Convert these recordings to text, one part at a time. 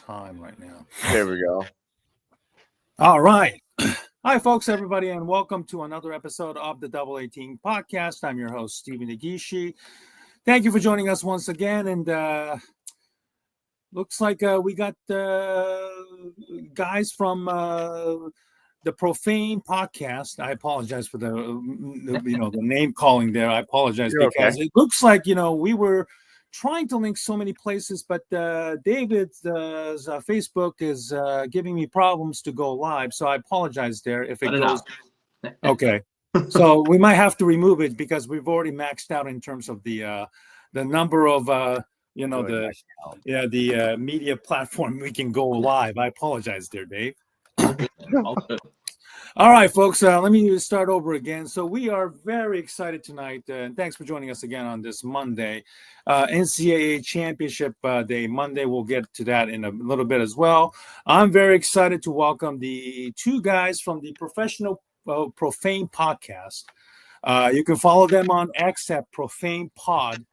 time right now. There we go. All right. Hi, folks, everybody, and welcome to another episode of the Double A Podcast. I'm your host, Stephen Nagishi. Thank you for joining us once again. And looks like we got guys from the Profane Podcast. I apologize for the name calling there. I apologize. You're because okay. It looks like, we were trying to link so many places, but David's Facebook is giving me problems to go live. So I apologize there if it goes. Okay. So we might have to remove it because we've already maxed out in terms of the number of the media platform we can go live. I apologize there, Dave. All right, folks, let me start over again. So we are very excited tonight, and thanks for joining us again on this Monday, NCAA Championship Day. Monday, we'll get to that in a little bit as well. I'm very excited to welcome the two guys from the Professional Profane Podcast. You can follow them on X at Profane Pod.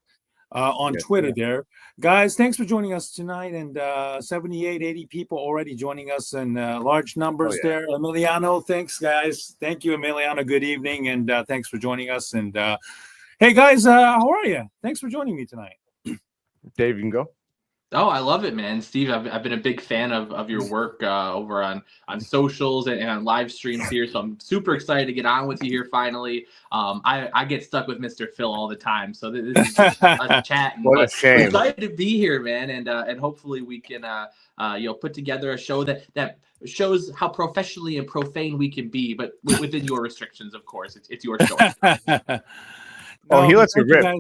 On Twitter there. Guys, thanks for joining us tonight. And 78, 80 people already joining us in large numbers there. Emiliano, thanks, guys. Thank you, Emiliano. Good evening, and thanks for joining us. And hey, guys, how are you? Thanks for joining me tonight. Dave, you can go. Oh, I love it, man. Steve, I've been a big fan of your work over on socials and on live streams here. So I'm super excited to get on with you here finally. I get stuck with Mr. Phil all the time. So this is just a chat. What a shame. I'm excited to be here, man. And hopefully we can put together a show that shows how professionally and profane we can be, but within your restrictions, of course. It's your show. He lets it rip.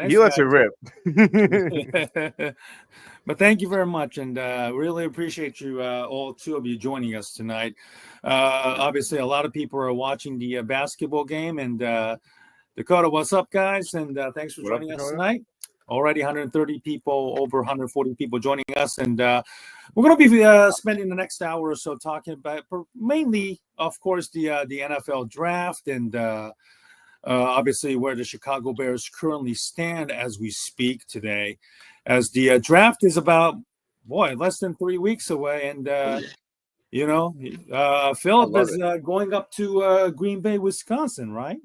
He lets it rip. But thank you very much, and really appreciate you, all two of you, joining us tonight. Obviously, a lot of people are watching the basketball game, and Dakota, what's up, guys? And thanks for joining us tonight. Already 130 people, over 140 people joining us, and we're going to be spending the next hour or so talking about mainly, of course, the NFL draft and obviously where the Chicago Bears currently stand as we speak today, as the draft is about, less than 3 weeks away. And, Philip is going up to Green Bay, Wisconsin, right?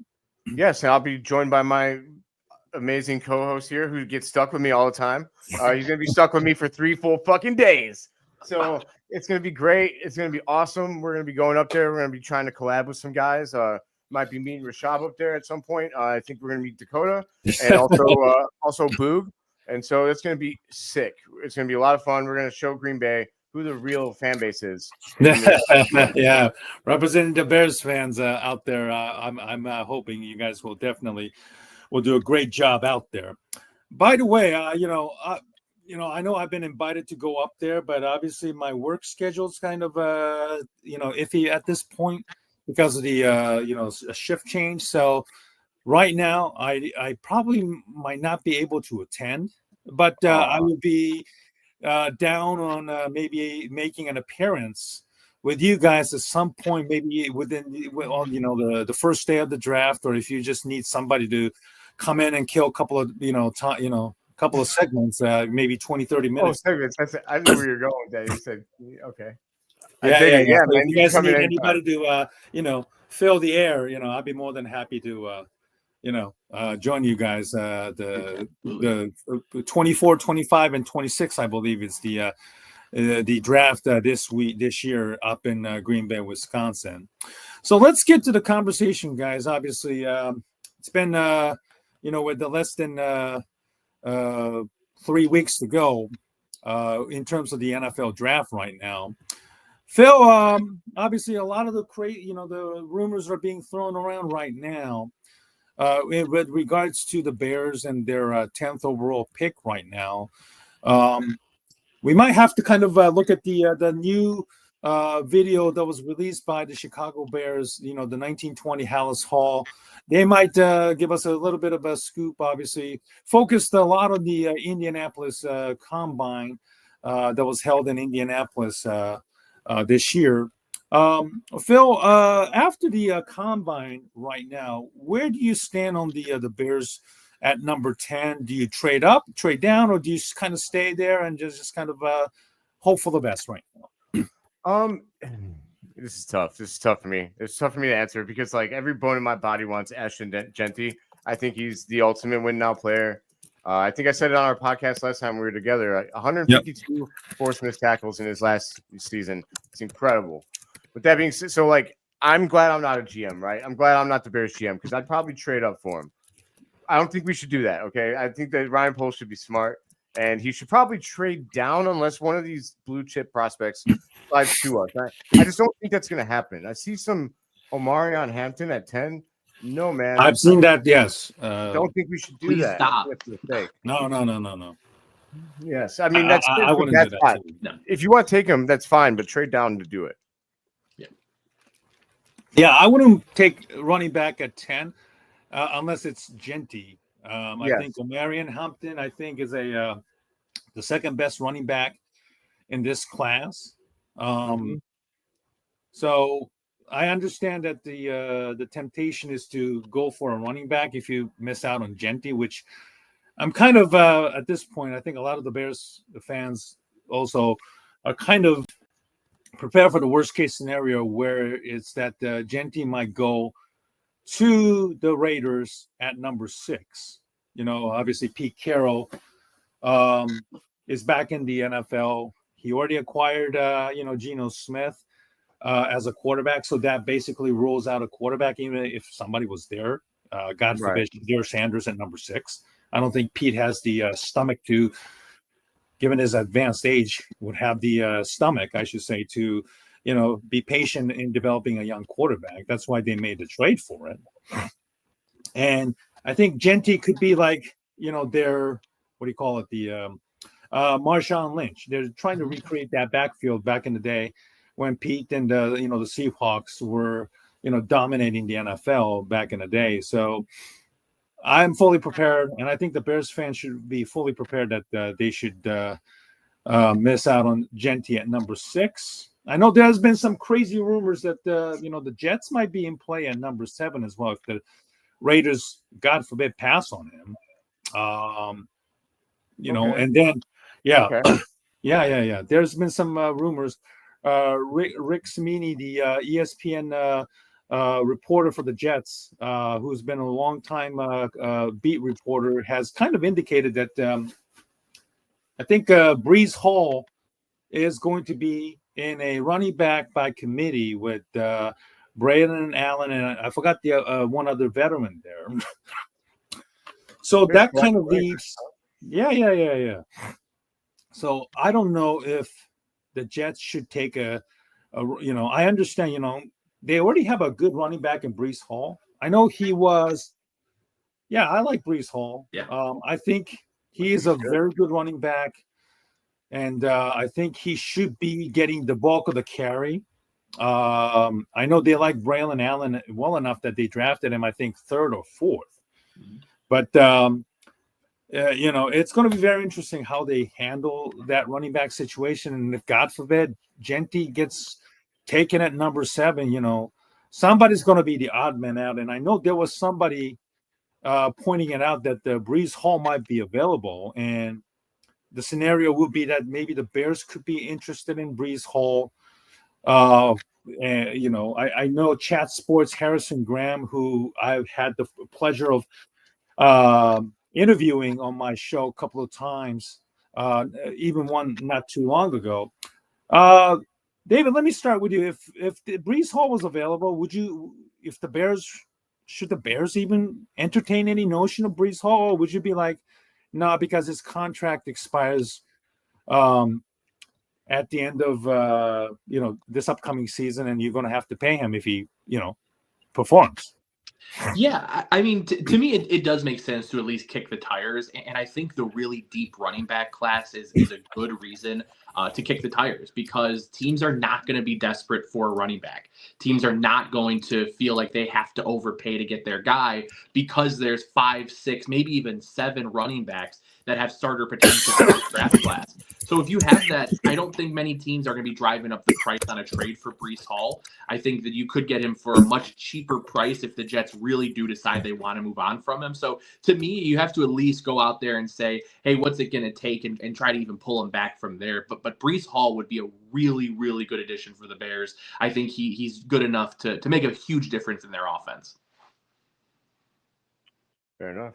Yes, and I'll be joined by my amazing co-host here who gets stuck with me all the time. He's going to be stuck with me for 3 full fucking days. So it's going to be great. It's going to be awesome. We're going to be going up there. We're going to be trying to collab with some guys. Might be meeting Rishab up there at some point. I think we're going to meet Dakota and also Boog. And so it's going to be sick. It's going to be a lot of fun. We're going to show Green Bay who the real fan base is. Yeah, representing the Bears fans out there. I'm hoping you guys will do a great job out there. By the way, I know I've been invited to go up there, but obviously my work schedule is kind of iffy at this point because of the a shift change. So right now I probably might not be able to attend, but I would be down on maybe making an appearance with you guys at some point, maybe within the first day of the draft, or if you just need somebody to come in and kill a couple of couple of segments, maybe 20-30 minutes. Oh, segments. I know where you're going with that. You said okay. Yeah. Man, If you guys need anytime. anybody to fill the air, I'd be more than happy to join you guys. The 24, 25, and 26, I believe, is the draft this year up in Green Bay, Wisconsin. So let's get to the conversation, guys. Obviously, it's been with the less than 3 weeks to go in terms of the NFL draft right now. Phil, obviously a lot of the rumors are being thrown around right now with regards to the Bears and their 10th overall pick right now. We might have to kind of look at the new video that was released by the Chicago Bears, the 1920 Hallis Hall. They might give us a little bit of a scoop, obviously. Focused a lot on the Indianapolis Combine that was held in Indianapolis this year. Phil, after the Combine right now, where do you stand on the Bears at number 10? Do you trade up, trade down, or do you kind of stay there and just kind of hope for the best right now. This is tough. This is tough for me. It's tough for me to answer because like every bone in my body wants Ashton Genty. I think he's the ultimate win now player. I think I said it on our podcast last time we were together. 152 forced missed tackles in his last season. It's incredible. With that being said, so like I'm glad I'm not a GM, right? I'm glad I'm not the Bears GM because I'd probably trade up for him. I don't think we should do that. Okay, I think that Ryan Poles should be smart. And he should probably trade down unless one of these blue chip prospects slides to us. I just don't think that's going to happen. I see some Omarion Hampton at 10. No, man. I've seen that, yes. Don't think we should do Please that. stop. No. Yes. I mean, that's I wouldn't that's do that. fine. No. If you want to take him, that's fine, but trade down to do it. Yeah, I wouldn't take running back at 10 unless it's Genty. I think Omarion Hampton, I think, is the second best running back in this class. So I understand that the temptation is to go for a running back if you miss out on Genty, which I'm kind of at this point. I think a lot of the Bears fans also are kind of prepared for the worst case scenario where it's that Genty might go to the Raiders at number 6. You know, obviously Pete Carroll is back in the NFL. He already acquired, Geno Smith as a quarterback. So that basically rules out a quarterback, even if somebody was there. God forbid, Deion Sanders at number 6. I don't think Pete has the stomach to, given his advanced age, would have the stomach, I should say, to, be patient in developing a young quarterback. That's why they made the trade for it. And I think Genty could be like, their, the Marshawn Lynch. They're trying to recreate that backfield back in the day when Pete and the Seahawks were, dominating the NFL back in the day. So I'm fully prepared, and I think the Bears fans should be fully prepared that they should miss out on Genty at number 6. I know there's been some crazy rumors that the Jets might be in play at number 7 as well if the Raiders, God forbid, pass on him. And then there's been some rumors. Rick Cimini, the ESPN reporter for the Jets, who's been a long time beat reporter, has kind of indicated that I think Breece Hall is going to be in a running back by committee with Braylon Allen, and I forgot the one other veteran there. So that kind of leaves, yeah. So I don't know if the Jets should take I understand, they already have a good running back in Breece Hall. I know he was, I like Breece Hall. Yeah. I think he is a very good running back, and I think he should be getting the bulk of the carry. I know they like Braylon Allen well enough that they drafted him, I think, 3rd or 4th. But, it's going to be very interesting how they handle that running back situation. And if, God forbid, Genty gets taken at number 7, somebody's going to be the odd man out. And I know there was somebody pointing it out that the Breece Hall might be available. And the scenario would be that maybe the Bears could be interested in Breece Hall. And, I know Chat Sports Harrison Graham, who I've had the pleasure of interviewing on my show a couple of times, even one not too long ago. David, let me start with you. If the Breece Hall was available, should the Bears even entertain any notion of Breece Hall, or would you be like, no, because his contract expires at the end of this upcoming season, and you're going to have to pay him if he performs? Yeah, I mean, to me, it does make sense to at least kick the tires. And I think the really deep running back class is a good reason to kick the tires, because teams are not going to be desperate for a running back. Teams are not going to feel like they have to overpay to get their guy, because there's 5, 6, maybe even 7 running backs that have starter potential in this draft class. So if you have that, I don't think many teams are going to be driving up the price on a trade for Breece Hall. I think that you could get him for a much cheaper price if the Jets really do decide they want to move on from him. So to me, you have to at least go out there and say, hey, what's it going to take, and try to even pull him back from there. But Breece Hall would be a really, really good addition for the Bears. I think he's good enough to make a huge difference in their offense. Fair enough.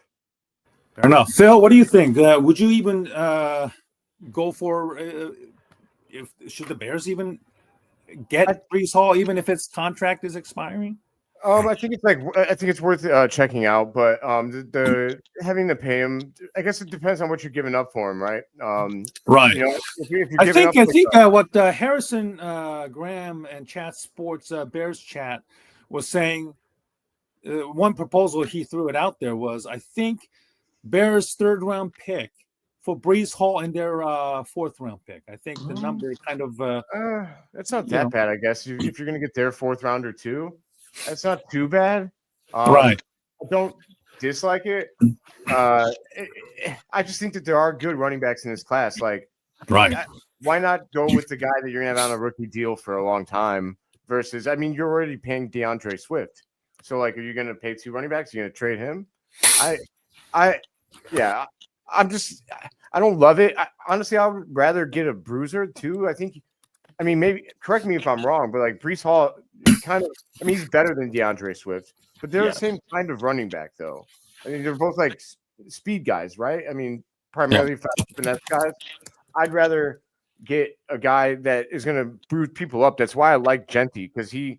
Fair enough. Phil, what do you think? Would you even go for should the Bears even get Breece Hall, even if its contract is expiring? I think it's worth checking out, but the having to pay him, I guess it depends on what you're giving up for him, right? Right. You know, if you're I giving think up what Harrison Graham and Chat Sports Bears Chat was saying, one proposal he threw it out there was, I think Bears 3rd round pick for Breece Hall and their 4th round pick. I think the number kind of that's not that bad, I guess. If you're going to get their 4th rounder too, that's not too bad. Right. I don't dislike it. I just think that there are good running backs in this class. Like, right. Why not go with the guy that you're going to have on a rookie deal for a long time versus, I mean, you're already paying DeAndre Swift. So, like, are you going to pay 2 running backs? You're going to trade him? I don't love it. Honestly, I would rather get a bruiser too. I mean, maybe correct me if I'm wrong, but like Breece Hall kind of, I mean, he's better than DeAndre Swift, but they're the same kind of running back though. I mean, they're both like speed guys, right? I mean, primarily fast finesse guys. I'd rather get a guy that is going to bruise people up. That's why I like Genty, because he's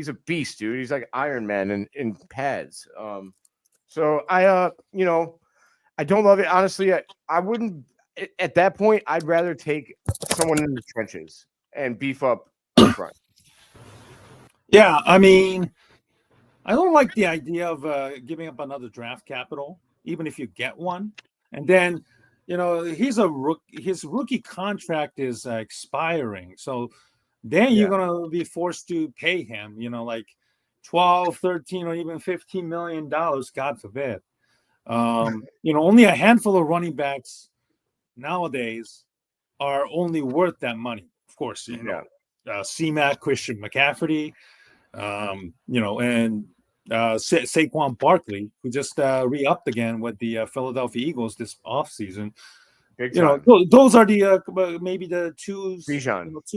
a beast, dude. He's like Iron Man in pads. So I don't love it. Honestly, I wouldn't at that point. I'd rather take someone in the trenches and beef up the front. Yeah, I mean, I don't like the idea of giving up another draft capital, even if you get one. And then, his rookie contract is expiring. So then you're going to be forced to pay him, like 12, 13, or even $15 million, God forbid. Only a handful of running backs nowadays are only worth that money. Of course, C-Mac, Christian McCaffrey, and Saquon Barkley, who just re-upped again with the Philadelphia Eagles this offseason. Those are the maybe the two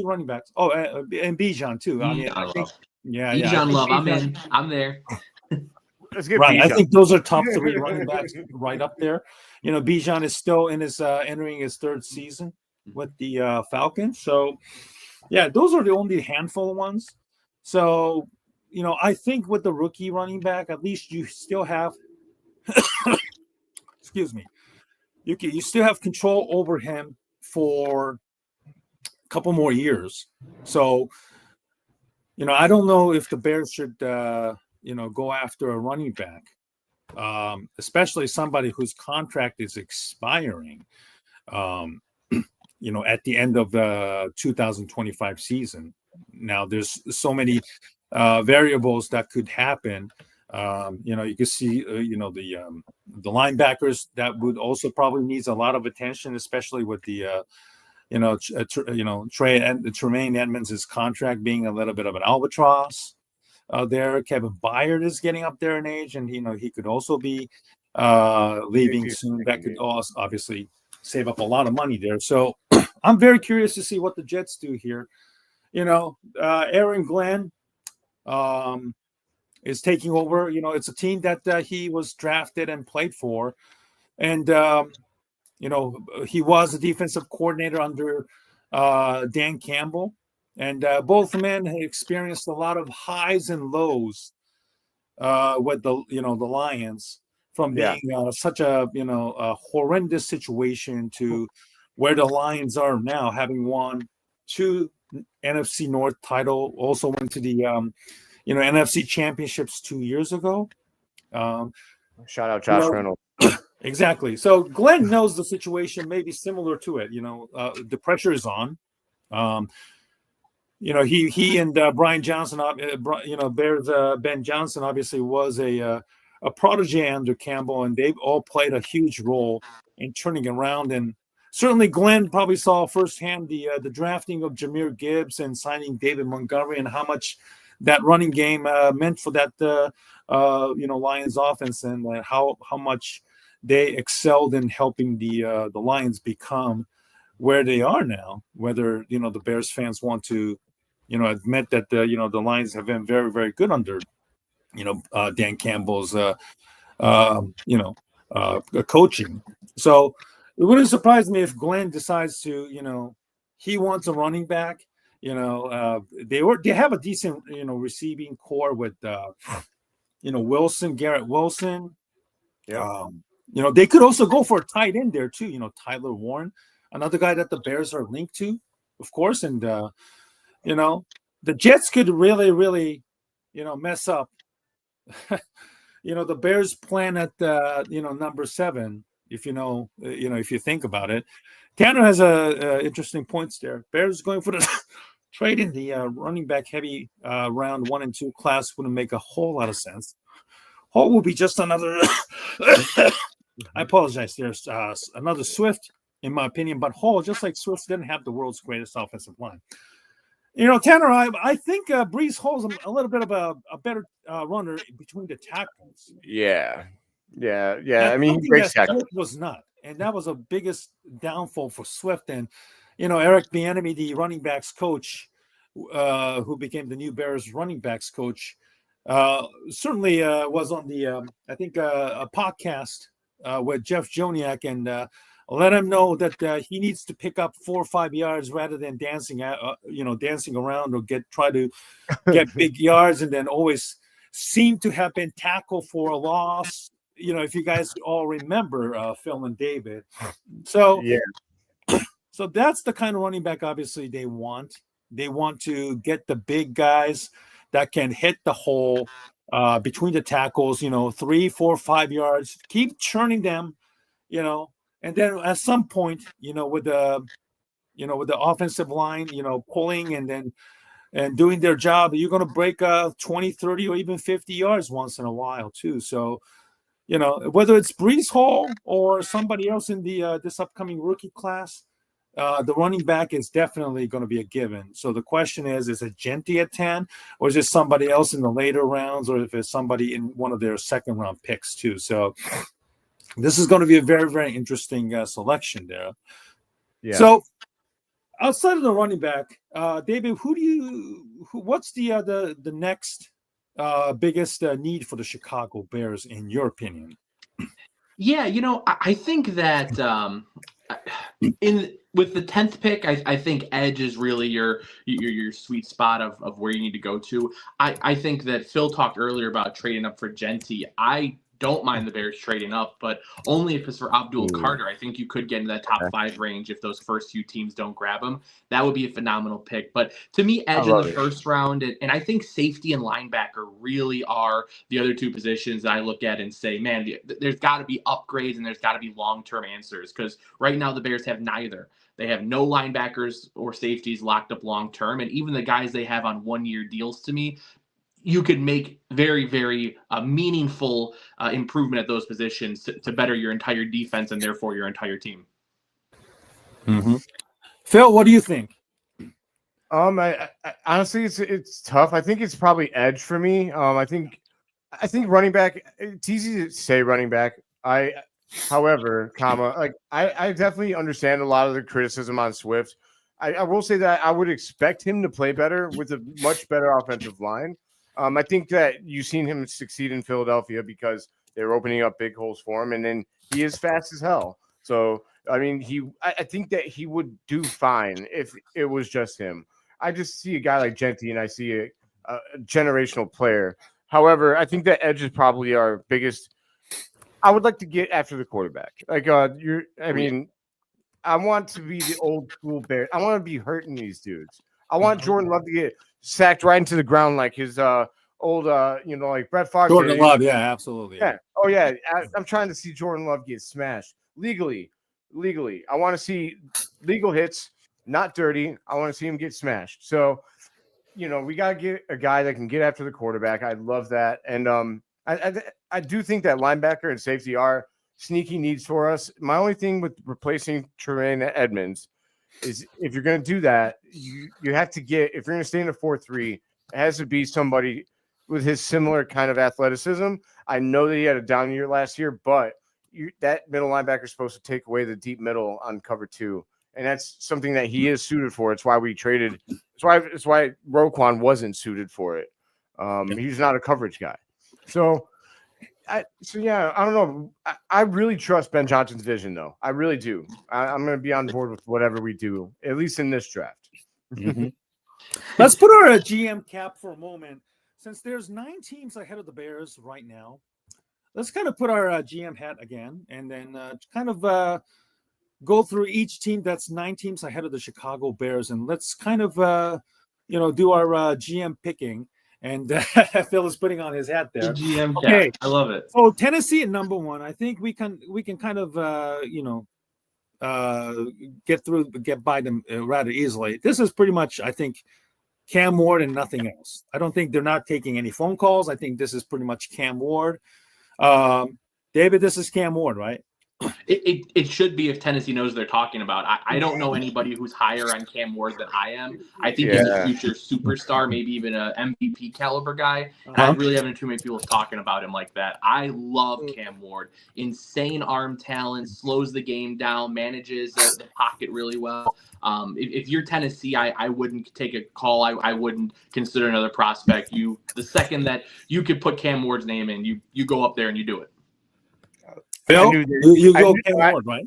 running backs. Oh, and Bijan too. I mean, I think, Bijan love. I'm there. Let's get right. Bijan. I think those are top 3 running backs right up there. Bijan is still in his entering his 3rd season with the Falcons. So, yeah, those are the only handful of ones. So, I think with the rookie running back, at least you still have, excuse me, you still have control over him for a couple more years. So, I don't know if the Bears should, go after a running back, especially somebody whose contract is expiring, at the end of the 2025 season. Now, there's so many variables that could happen. You can see, the linebackers that would also probably needs a lot of attention, especially with the, Tremaine Edmonds' contract being a little bit of an albatross. There, Kevin Byard is getting up there in age, and he could also be leaving soon. That could also obviously save up a lot of money there. So I'm very curious to see what the Jets do here. Aaron Glenn is taking over. It's a team that he was drafted and played for, and he was a defensive coordinator under Dan Campbell. And both men had experienced a lot of highs and lows with the Lions, from being such a horrendous situation to where the Lions are now, having won 2 NFC North title, also went to the NFC championships 2 years ago. Shout out Josh Reynolds. Exactly. So Glenn knows the situation may be similar to it. The pressure is on. He and Brian Johnson, Bears Ben Johnson obviously was a protege under Campbell, and they've all played a huge role in turning around and certainly Glenn probably saw firsthand the drafting of Jahmyr Gibbs and signing David Montgomery, and how much that running game meant for that Lions offense, and how much they excelled in helping the Lions become where they are now. Whether the Bears fans want to admit that the Lions have been very, very good under Dan Campbell's coaching. So it wouldn't surprise me if Glenn decides to he wants a running back. They have a decent receiving core with Wilson, Garrett Wilson. Yeah. They could also go for a tight end there too. Tyler Warren, another guy that the Bears are linked to, of course. And the Jets could really, really mess up the Bears plan at number 7, if if you think about it. Tanner has interesting points there. Bears going for the trade in the running back heavy round 1 and 2 class wouldn't make a whole lot of sense. Hall will be just another I apologize, there's another Swift in my opinion, but Hall, just like Swift, didn't have the world's greatest offensive line. Tanner, I think Breece Hall's a little bit of a better runner between the tackles. Yeah. I mean, he breaks tackles. Swift was not, and that was the biggest downfall for Swift. And Eric Bieniemy, the running backs coach, who became the new Bears running backs coach, certainly was on the I think a podcast with Jeff Joniak, and let him know that he needs to pick up 4 or 5 yards rather than dancing around or try to get big yards, and then always seem to have been tackled for a loss. If you guys all remember Phil and David. So yeah. So that's the kind of running back obviously they want. They want to get the big guys that can hit the hole between the tackles, 3, 4, 5 yards, keep churning them, and then at some point, with the offensive line, pulling and doing their job, you're going to break 20, 30, or even 50 yards once in a while too. So, whether it's Breece Hall or somebody else in the this upcoming rookie class, the running back is definitely going to be a given. So the question is it Genty at 10, or is it somebody else in the later rounds, or if it's somebody in one of their second round picks too? So this is going to be a very, very interesting selection there. Yeah. So outside of the running back, David, what's the next biggest need for the Chicago Bears in your opinion? Yeah, I think that with the 10th pick, I think edge is really your sweet spot of where you need to go to. I think that Phil talked earlier about trading up for Genty. I don't mind the Bears trading up, but only if it's for Abdul Carter. I think you could get into that top 5 range if those first few teams don't grab him. That would be a phenomenal pick. But to me, edge in the first round, and I think safety and linebacker really are the other 2 positions that I look at and say, man, there's got to be upgrades and there's got to be long-term answers, because right now the Bears have neither. They have no linebackers or safeties locked up long-term, and even the guys they have on 1-year deals, to me, you could make very, very meaningful improvement at those positions to better your entire defense and therefore your entire team. Mm-hmm. Phil, what do you think? I honestly, it's tough. I think it's probably edge for me. I think running back. It's easy to say running back. However, I definitely understand a lot of the criticism on Swift. I will say that I would expect him to play better with a much better offensive line. I think that you've seen him succeed in Philadelphia because they're opening up big holes for him, and then he is fast as hell. So, I mean, I think that he would do fine if it was just him. I just see a guy like Genty, and I see a generational player. However, I think that edge is probably our biggest. I would like to get after the quarterback. I want to be the old school Bear. I want to be hurting these dudes. I want Jordan Love to get sacked right into the ground like his old, like Brett Favre. Jordan Love, yeah, absolutely. Yeah. Oh, yeah. I'm trying to see Jordan Love get smashed legally. I want to see legal hits, not dirty. I want to see him get smashed. So, we got to get a guy that can get after the quarterback. I love that. And I do think that linebacker and safety are sneaky needs for us. My only thing with replacing Tremaine Edmonds is if you're going to do that, you have to get, if you're going to stay in a 4-3, it has to be somebody with his similar kind of athleticism. I know that he had a down year last year, but that middle linebacker is supposed to take away the deep middle on cover 2. And that's something that he is suited for. It's why we traded. It's why Roquan wasn't suited for it. He's not a coverage guy. So I don't know. I really trust Ben Johnson's vision, though. I really do. I'm going to be on board with whatever we do, at least in this draft. Mm-hmm. Let's put our GM cap for a moment. Since there's 9 teams ahead of the Bears right now, let's kind of put our GM hat again and then kind of go through each team that's 9 teams ahead of the Chicago Bears. And let's kind of, do our GM picking. And Phil is putting on his hat there. GM cap. Okay. I love it. So Tennessee at number 1. I think we can kind of, get by them rather easily. This is pretty much, I think, Cam Ward and nothing else. I don't think they're not taking any phone calls. I think this is pretty much Cam Ward. David, this is Cam Ward, right? It should be if Tennessee knows they're talking about. I don't know anybody who's higher on Cam Ward than I am. I think he's a future superstar, maybe even an MVP caliber guy. And I really haven't too many people talking about him like that. I love Cam Ward. Insane arm talent, slows the game down, manages the pocket really well. If you're Tennessee, I wouldn't take a call. I wouldn't consider another prospect. The second that you could put Cam Ward's name in, you go up there and you do it. Phil, you go Cam Ward, right?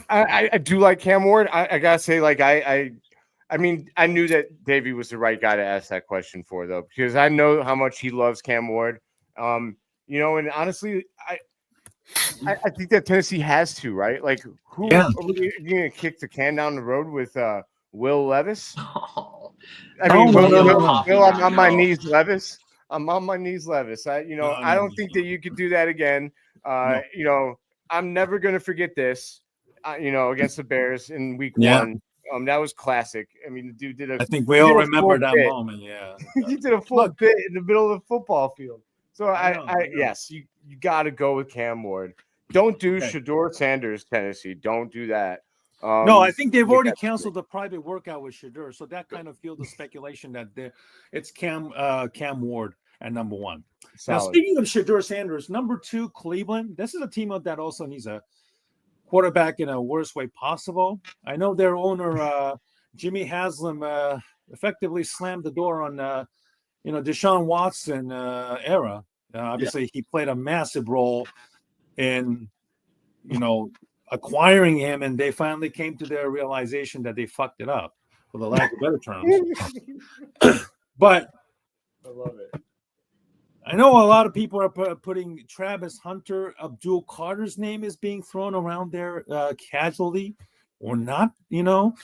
I do like Cam Ward. I gotta say, like I mean, I knew that Davey was the right guy to ask that question for, though, because I know how much he loves Cam Ward. And honestly, I think that Tennessee has to, right? Like, who are you gonna kick the can down the road with Will Levis? Will, I'm on my knees, Levis. I'm on my knees, Levis. I don't think that you could do that again. I'm never going to forget this, against the Bears in week 1. That was classic. I mean, the dude did I think we all remember that moment. Yeah. He did a full bit in the middle of the football field. So yes, you got to go with Cam Ward. Don't do Shedeur Sanders, Tennessee. Don't do that. No, I think they've already canceled the private workout with Shedeur. So that kind of fueled the speculation that it's Cam Ward at number 1. Solid. Now, speaking of Shedeur Sanders, number 2, Cleveland. This is a team that also needs a quarterback in a worst way possible. I know their owner, Jimmy Haslam, effectively slammed the door on, Deshaun Watson era. Obviously, he played a massive role in, acquiring him, and they finally came to their realization that they fucked it up, for the lack of better terms. But I love it. I know a lot of people are putting Travis Hunter, Abdul Carter's name is being thrown around there casually or not. Phil,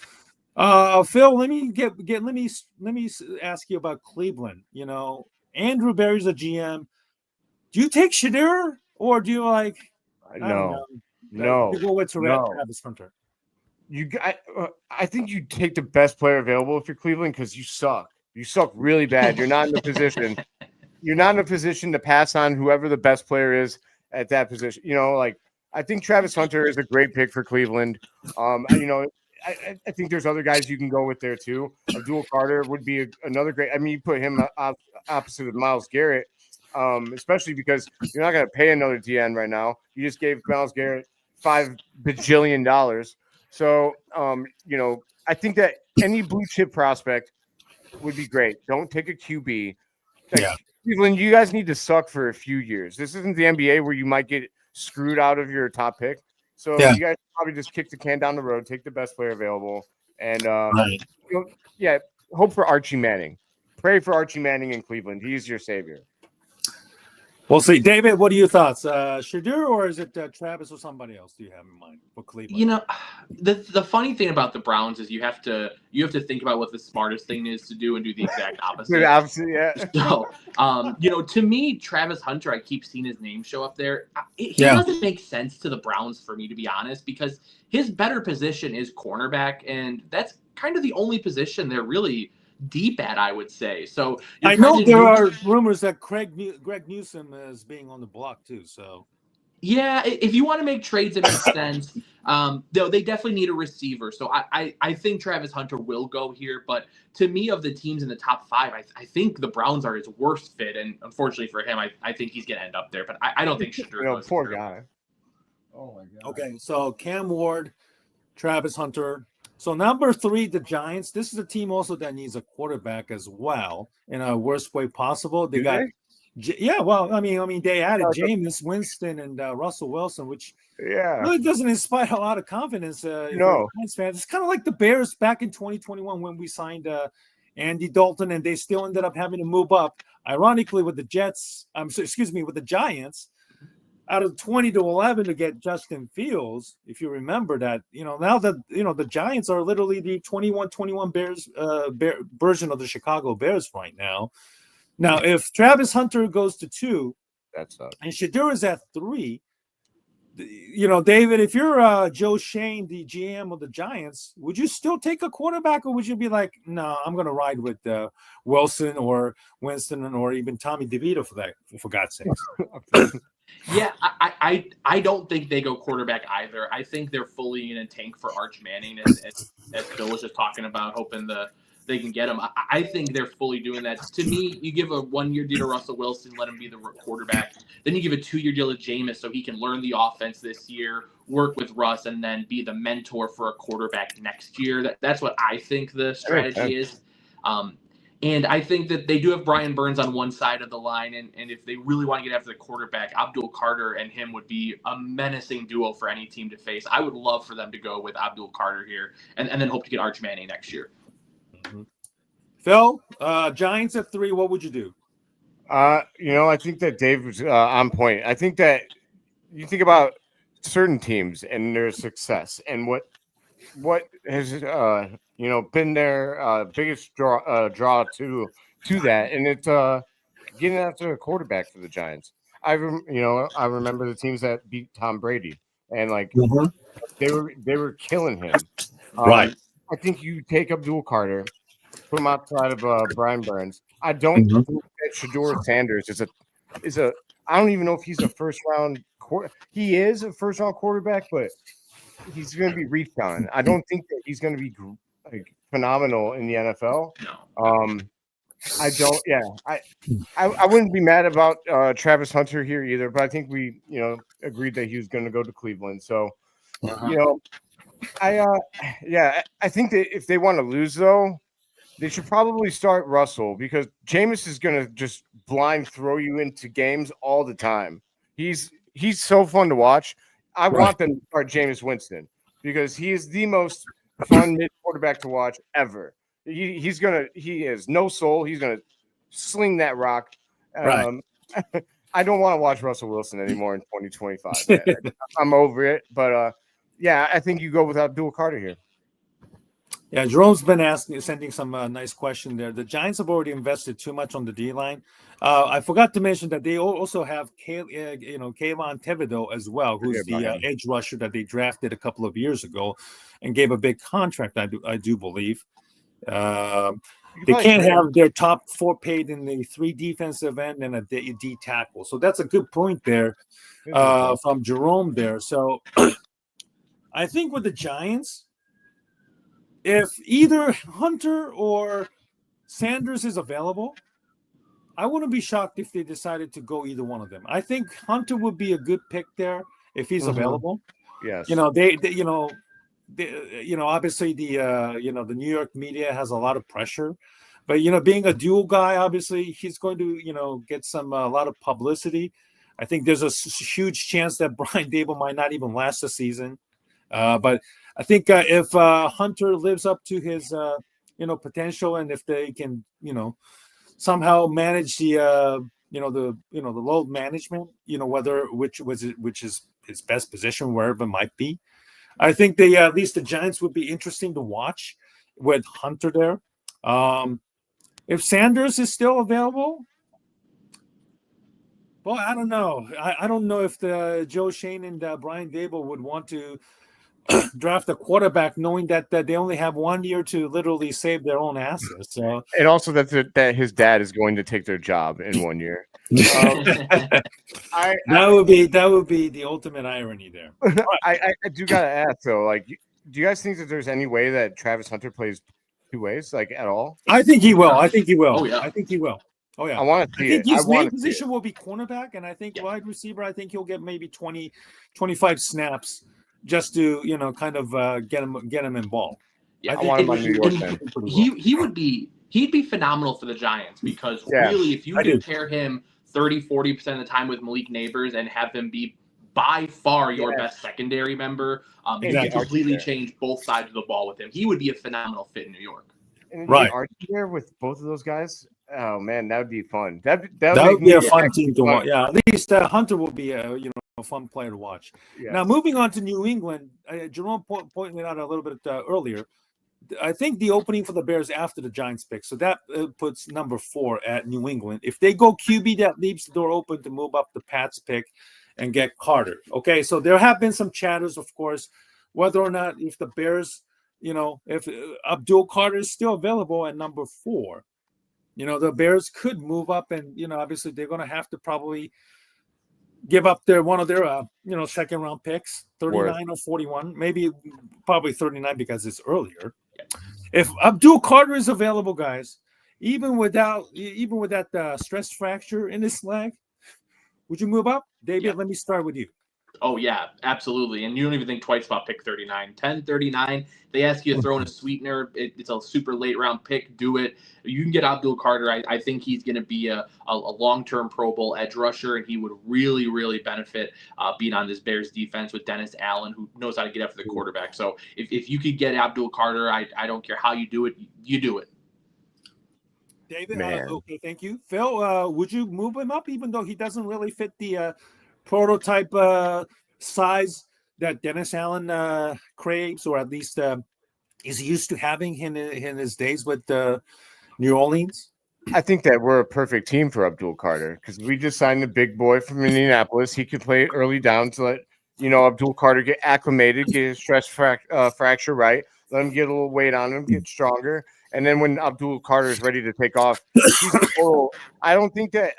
let me ask you about Cleveland. Andrew Berry's a GM. Do you take Shedeur or do you like? No. You go with Travis Hunter. I think you take the best player available if you're Cleveland because you suck. You suck really bad. You're not in the position. You're not in a position to pass on whoever the best player is at that position. I think Travis Hunter is a great pick for Cleveland. I think there's other guys you can go with there too. Abdul Carter would be another great. I mean, you put him opposite of Myles Garrett, especially because you're not going to pay another DN right now. You just gave Myles Garrett $5 bajillion. So, I think that any blue chip prospect would be great. Don't take a QB. Cleveland, you guys need to suck for a few years. This isn't the NBA where you might get screwed out of your top pick. So you guys probably just kick the can down the road, take the best player available, and hope for Archie Manning. Pray for Archie Manning in Cleveland. He's your savior. We'll see. David, what are your thoughts? Shedeur or is it Travis or somebody else do you have in mind for Cleveland? The funny thing about the Browns is you have to think about what the smartest thing is to do and do the exact opposite. So, to me, Travis Hunter, I keep seeing his name show up there. He doesn't make sense to the Browns for me, to be honest, because his better position is cornerback, and that's kind of the only position they're really deep at, I would say. So I know there are rumors that Greg Newsome is being on the block too. So Yeah, if you want to make trades that make sense, though they definitely need a receiver. So I think Travis Hunter will go here. But to me, of the teams in the top 5, I think the Browns are his worst fit. And unfortunately for him, I think he's going to end up there. But I don't think Shedeur goes. Poor guy. Oh, my God. Okay, so Cam Ward, Travis Hunter. So number 3, the Giants. This is a team also that needs a quarterback as well in a worst way possible. They got – yeah, well, I mean, they added Jameis Winston and Russell Wilson, which really doesn't inspire a lot of confidence. Giants fans. It's kind of like the Bears back in 2021 when we signed Andy Dalton, and they still ended up having to move up. Ironically, with the with the Giants, out of 20 to 11 to get Justin Fields. If you remember that, now that the Giants are literally the 21-21 Bears version of the Chicago Bears right now. Now, if Travis Hunter goes to 2, that's up, and Shedeur is at 3, David, if you're Joe Shane, the GM of the Giants, would you still take a quarterback, or would you be like, no, I'm going to ride with Wilson or Winston or even Tommy DeVito for God's sake? Yeah, I don't think they go quarterback either. I think they're fully in a tank for Arch Manning, as Phil was just talking about, hoping they can get him. I think they're fully doing that. To me, you give a 1-year deal to Russell Wilson, let him be the quarterback. Then you give a 2-year deal to Jameis so he can learn the offense this year, work with Russ, and then be the mentor for a quarterback next year. That's what I think the strategy is. And I think that they do have Brian Burns on one side of the line, and if they really want to get after the quarterback, Abdul Carter and him would be a menacing duo for any team to face. I would love for them to go with Abdul Carter here and then hope to get Arch Manning next year. Mm-hmm. Phil, Giants at 3, what would you do? I think that Dave was on point. I think that you think about certain teams and their success and what has been their biggest draw to that, and it's getting after a quarterback for the Giants. I remember the teams that beat Tom Brady, and they were killing him. Right. I think you take Abdul Carter, put him outside of Brian Burns. I don't think that Shedeur Sanders is a. I don't even know if he's a first round. He is a first round quarterback, but he's going to be reached on. I don't think that he's going to be phenomenal in the NFL. No. I don't. Yeah, I wouldn't be mad about Travis Hunter here either. But I think we agreed that he was going to go to Cleveland. So I think that if they want to lose though, they should probably start Russell, because Jameis is going to just blind throw you into games all the time. He's so fun to watch. I want them to start Jameis Winston because he is the most fun mid quarterback to watch ever. He has no soul. He's going to sling that rock. I don't want to watch Russell Wilson anymore in 2025. I'm over it. But I think you go with Abdul Carter here. Yeah, Jerome's been sending some nice question there. The Giants have already invested too much on the D-line. I forgot to mention that they also have Kayvon Thibodeau as well, who's the edge rusher that they drafted a couple of years ago and gave a big contract, I do believe. They can't have their top 4 paid in the 3 defensive end and a D tackle. So that's a good point there from Jerome there. So I think with the Giants, if either Hunter or Sanders is available, I wouldn't be shocked if they decided to go either one of them. I think Hunter would be a good pick there if he's available. Yes. They obviously the New York media has a lot of pressure, but being a dual guy, obviously he's going to get a lot of publicity. I think there's a huge chance that Brian Daboll might not even last the season. But I think if Hunter lives up to his potential, and if they can somehow manage the load management, which is his best position, wherever it might be, I think at least the Giants would be interesting to watch with Hunter there. If Sanders is still available, well, I don't know. I don't know if the Joe Shane and Brian Daboll would want to draft a quarterback knowing that they only have 1 year to literally save their own asses. So, and also that his dad is going to take their job in 1 year. that would be the ultimate irony there. I do gotta ask though, like, do you guys think that there's any way that Travis Hunter plays two ways, like at all? I think he will. I think he will. Oh, yeah. I think he will. Oh yeah. I want to see it. His main position will be cornerback, and I think wide receiver. I think he'll get maybe 20, 25 snaps just to kind of get him involved. Yeah, I want him on New York. Then. He'd be phenomenal for the Giants because really, if you can pair him 30-40% of the time with Malik Neighbors and have him be by far your best secondary member, you can completely change both sides of the ball with him. He would be a phenomenal fit in New York. And Archie there with both of those guys. Oh man, that would be fun. That would be a fun team to watch. Yeah, at least Hunter will be a fun player to watch. Yes. Now moving on to New England, Jerome pointed out a little bit earlier. I think the opening for the Bears after the Giants pick, so that puts number 4 at New England. If they go QB, that leaves the door open to move up the Pats pick and get Carter. Okay, so there have been some chatters, of course, whether or not if the Bears, if Abdul Carter is still available at number 4. The Bears could move up, and obviously they're going to have to probably give up one of their second round picks, 39 or 41, maybe probably 39 because it's earlier. If Abdul Carter is available, guys, even with that stress fracture in his leg, would you move up? David, let me start with you. Oh, yeah, absolutely. And you don't even think twice about pick 39. 10-39, they ask you to throw in a sweetener. It's a super late round pick. Do it. You can get Abdul Carter. I think he's going to be a long-term Pro Bowl edge rusher, and he would really, really benefit being on this Bears defense with Dennis Allen, who knows how to get after the quarterback. So if you could get Abdul Carter, I don't care how you do it, you do it. David, okay, thank you. Phil, would you move him up even though he doesn't really fit the prototype size that Dennis Allen craves, or at least is used to having in his days with New Orleans? I think that we're a perfect team for Abdul Carter because we just signed a big boy from Indianapolis. He could play early down to let Abdul Carter get acclimated, get his stress fracture right, let him get a little weight on him, get stronger. And then when Abdul Carter is ready to take off, he's total. I think that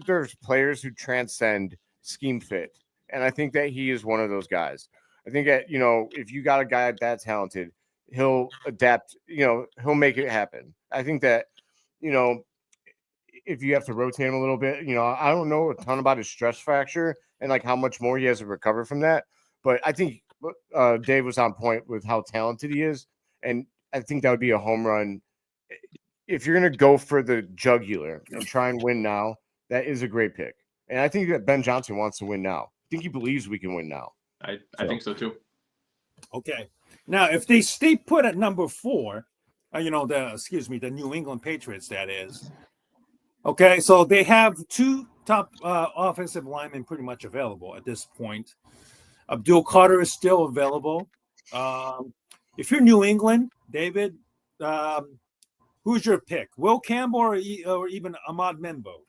there's players who transcend scheme fit. And I think that he is one of those guys. I think that, if you got a guy that talented, he'll adapt, he'll make it happen. I think that, if you have to rotate him a little bit, I don't know a ton about his stress fracture and like how much more he has to recover from that. But I think Dave was on point with how talented he is. And I think that would be a home run. If you're going to go for the jugular and try and win now, that is a great pick. And I think that Ben Johnson wants to win now. I think he believes we can win now. I think so too. Okay. Now, if they stay put at number 4, the New England Patriots, that is. Okay, so they have 2 top offensive linemen pretty much available at this point. Abdul Carter is still available. If you're New England, David, who's your pick? Will Campbell or even Ahmad Membo?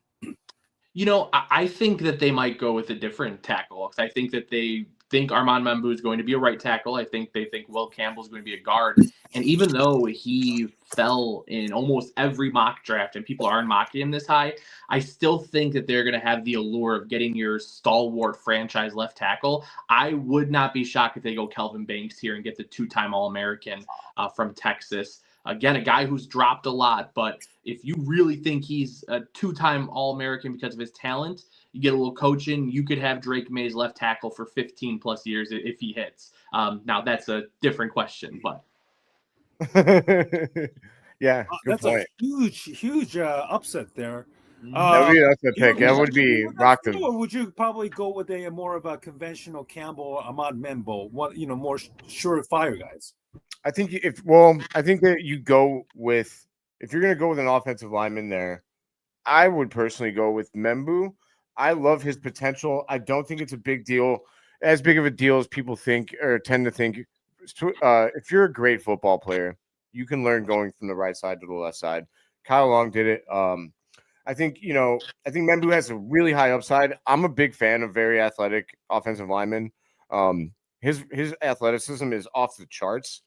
I think that they might go with a different tackle. I think that they think Armand Membu is going to be a right tackle. I think they think Will Campbell is going to be a guard. And even though he fell in almost every mock draft and people aren't mocking him this high, I still think that they're going to have the allure of getting your stalwart franchise left tackle. I would not be shocked if they go Kelvin Banks here and get the 2-time All-American from Texas. Again, a guy who's dropped a lot, but if you really think he's a 2-time All-American because of his talent, you get a little coaching, you could have Drake May's left tackle for 15 plus years if he hits. Now that's a different question, but yeah, good that's point. A huge upset there. That's a pick. That would be rocked. Or would you probably go with a more of a conventional Campbell, Ahmad Membo, more surefire guys? I think that you go with, if you're going to go with an offensive lineman there, I would personally go with Membu. I love his potential. I don't think it's a big deal, as big of a deal as people think or tend to think. If you're a great football player, you can learn going from the right side to the left side. Kyle Long did it. I think Membu has a really high upside. I'm a big fan of very athletic offensive linemen. His athleticism is off the charts.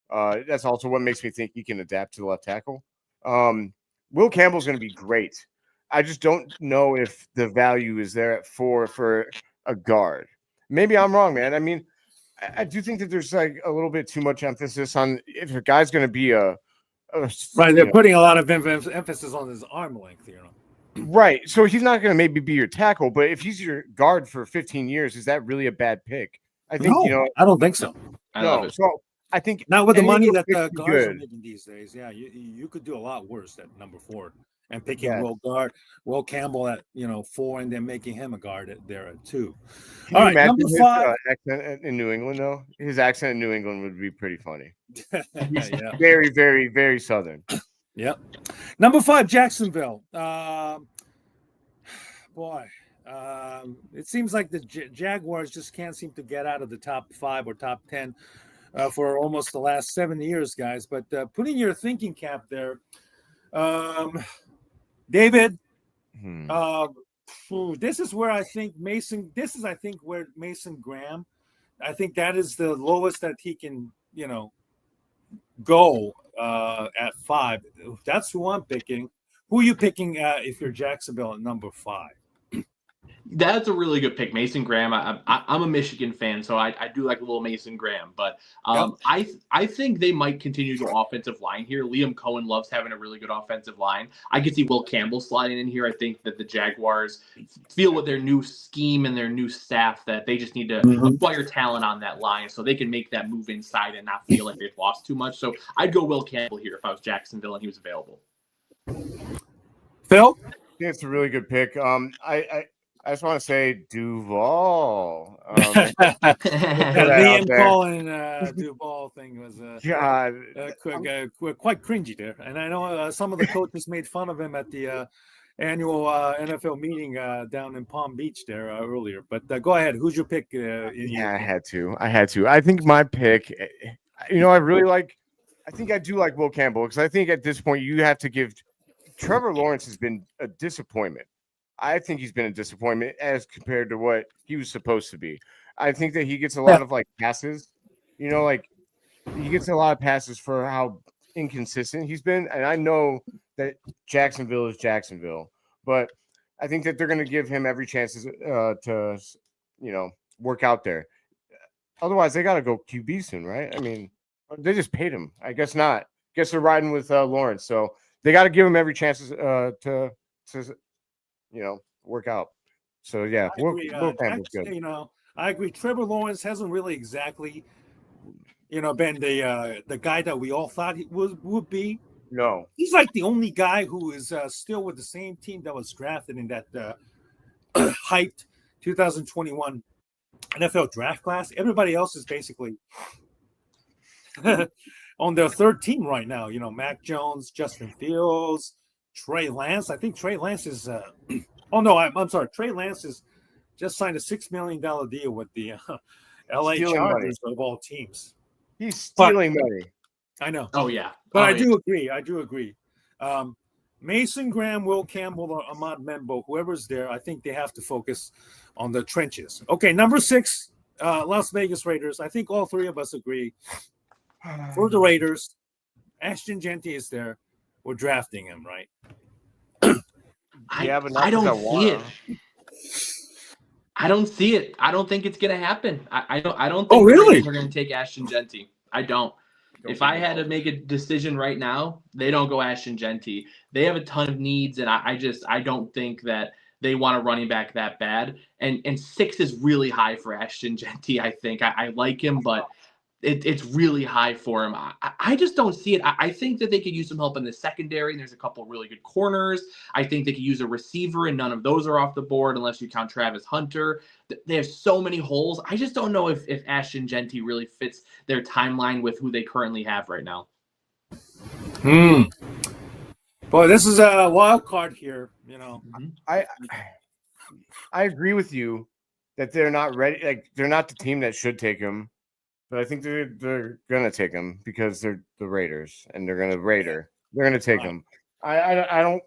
That's also what makes me think he can adapt to the left tackle. Will Campbell's going to be great. I just don't know if the value is there at 4 for a guard. Maybe I'm wrong, man. I mean, I do think that there's like a little bit too much emphasis on if a guy's going to be a right. They're putting a lot of emphasis on his arm length, Right. So he's not going to maybe be your tackle, but if he's your guard for 15 years, is that really a bad pick? I think, I don't think so. No. So I think not with the money that the guards good. are making these days. Yeah, you could do a lot worse at number 4 and picking Will Campbell at 4 and then making him a guard there at 2. Can you imagine number 5 accent in New England though? His accent in New England would be pretty funny. Yeah. Very, very, very southern. Yep. Number 5, Jacksonville. It seems like the Jaguars just can't seem to get out of the top 5 or top 10 for almost the last 7 years, guys. But putting your thinking cap there, David, this is where I think Mason. This is, I think, where Mason Graham. I think that is the lowest that he can, go at 5. That's who I'm picking. Who are you picking if you're Jacksonville at number 5? That's a really good pick, Mason Graham. I'm a Michigan fan, so I do like a little Mason Graham. But I think they might continue to offensive line here. Liam Cohen loves having a really good offensive line. I could see Will Campbell sliding in here. I think that the Jaguars feel with their new scheme and their new staff that they just need to acquire talent on that line so they can make that move inside and not feel like they've lost too much. So I'd go Will Campbell here if I was Jacksonville and he was available. Phil? I think it's a really good pick. I just want to say Duval. Liam Cohen Duval thing was quite cringy there. And I know some of the coaches made fun of him at the annual NFL meeting down in Palm Beach there earlier. But go ahead. Who's your pick? I had to. I think my pick, I think I do like Will Campbell because I think at this point you have to give Trevor Lawrence has been a disappointment. I think he's been a disappointment as compared to what he was supposed to be. I think that he gets a lot of passes, he gets a lot of passes for how inconsistent he's been. And I know that Jacksonville is Jacksonville, but I think that they're going to give him every chance to work out there. Otherwise, they got to go QB soon, right? I mean, they just paid him. I guess not. Guess they're riding with Lawrence. So they got to give him every chance to work out. So yeah, Will Campbell's good. I agree. Trevor Lawrence hasn't really exactly, been the guy that we all thought he would be. No, he's like the only guy who is still with the same team that was drafted in that hyped 2021 NFL draft class. Everybody else is basically on their third team right now. Mac Jones, Justin Fields, Trey Lance. I think Trey Lance is I'm sorry. Trey Lance has just signed a $6 million deal with the LA Chargers of all teams. He's stealing money. I know. Oh yeah. But I do agree. Mason Graham, Will Campbell, or Ahmad Membo, whoever's there, I think they have to focus on the trenches. Okay, number 6, Las Vegas Raiders. I think all three of us agree. For the Raiders, Ashton Jeanty is there. We're drafting him, right? I don't see it. I don't see it. I don't think it's going to happen. I don't think really? We're going to take Ashton Jeanty. I don't. If I had to make a decision right now, they don't go Ashton Jeanty. They have a ton of needs, and I don't think that they want a running back that bad. And 6 is really high for Ashton Jeanty, I think. I like him, but it's really high for him. I just don't see it. I think that they could use some help in the secondary. And there's a couple of really good corners. I think they could use a receiver, and none of those are off the board unless you count Travis Hunter. They have so many holes. I just don't know if Ashton Jeanty really fits their timeline with who they currently have right now. Boy, this is a wild card here. I agree with you that they're not ready. Like, they're not the team that should take him. But I think they're gonna take him because they're the Raiders and they're gonna Raider. They're gonna take him. I'm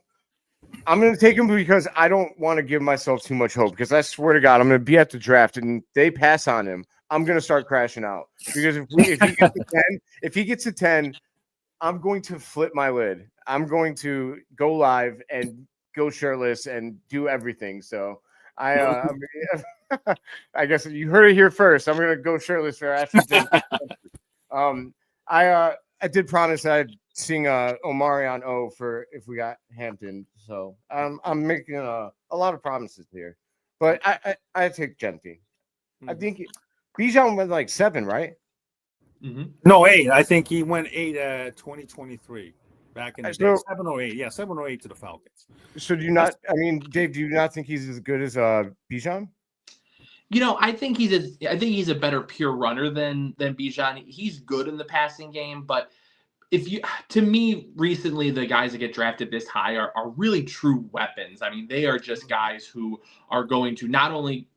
gonna take him because I don't want to give myself too much hope because I swear to God I'm gonna be at the draft and they pass on him. I'm gonna start crashing out because if he gets to 10, I'm going to flip my lid. I'm going to go live and go shirtless and do everything. So I guess you heard it here first. I'm gonna go shirtless for Ashton. I did promise I'd sing Omari on O for if we got Hampton. So I'm making a lot of promises here, but I take Genty. I think Bijan went like 7, right? Mm-hmm. No, 8. I think he went 8 2023 back in the day. 7 or 8. Yeah, 7 or 8 to the Falcons. So do you not? I mean, Dave, do you not think he's as good as Bijan? You know, I think he's a better pure runner than Bijan. He's good in the passing game, but to me, recently the guys that get drafted this high are really true weapons. I mean, they are just guys who are going to not only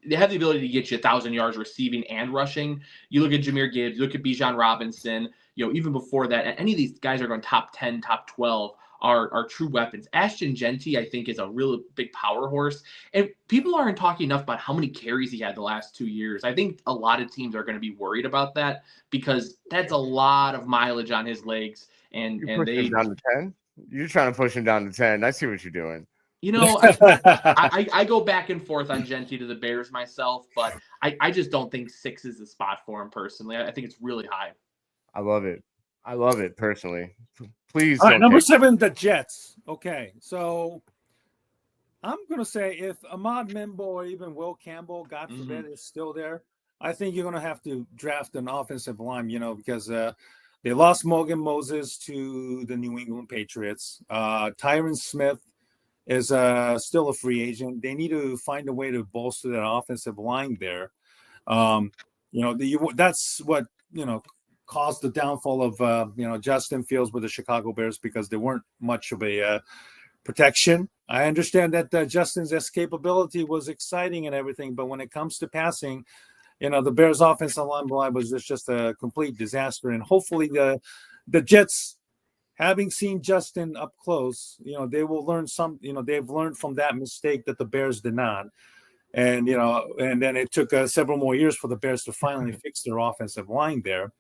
they have the ability to get you 1,000 yards receiving and rushing. You look at Jahmyr Gibbs, you look at Bijan Robinson. You know, even before that, any of these guys are going top 10, top 12. Are true weapons. Ashton Genty, I think, is a real big power horse. And people aren't talking enough about how many carries he had the last 2 years. I think a lot of teams are going to be worried about that because that's a lot of mileage on his legs. And him down to 10? You're trying to push him down to 10. I see what you're doing. You know, I go back and forth on Genty to the Bears myself, but I just don't think 6 is the spot for him personally. I think it's really high. I love it personally. Please. All right, number 7, the Jets. Okay, so I'm gonna say if Ahmad Mimbo or even Will Campbell, God forbid, is still there, I think you're gonna have to draft an offensive line. You know, because they lost Morgan Moses to the New England Patriots. Tyron Smith is still a free agent. They need to find a way to bolster that offensive line there. You know, that's what caused the downfall of Justin Fields with the Chicago Bears because there weren't much of a protection. I understand that Justin's escapability was exciting and everything, but when it comes to passing, the Bears' offensive line was just a complete disaster. And hopefully the Jets, having seen Justin up close, they will learn they've learned from that mistake that the Bears did not. And, and then it took several more years for the Bears to finally fix their offensive line there.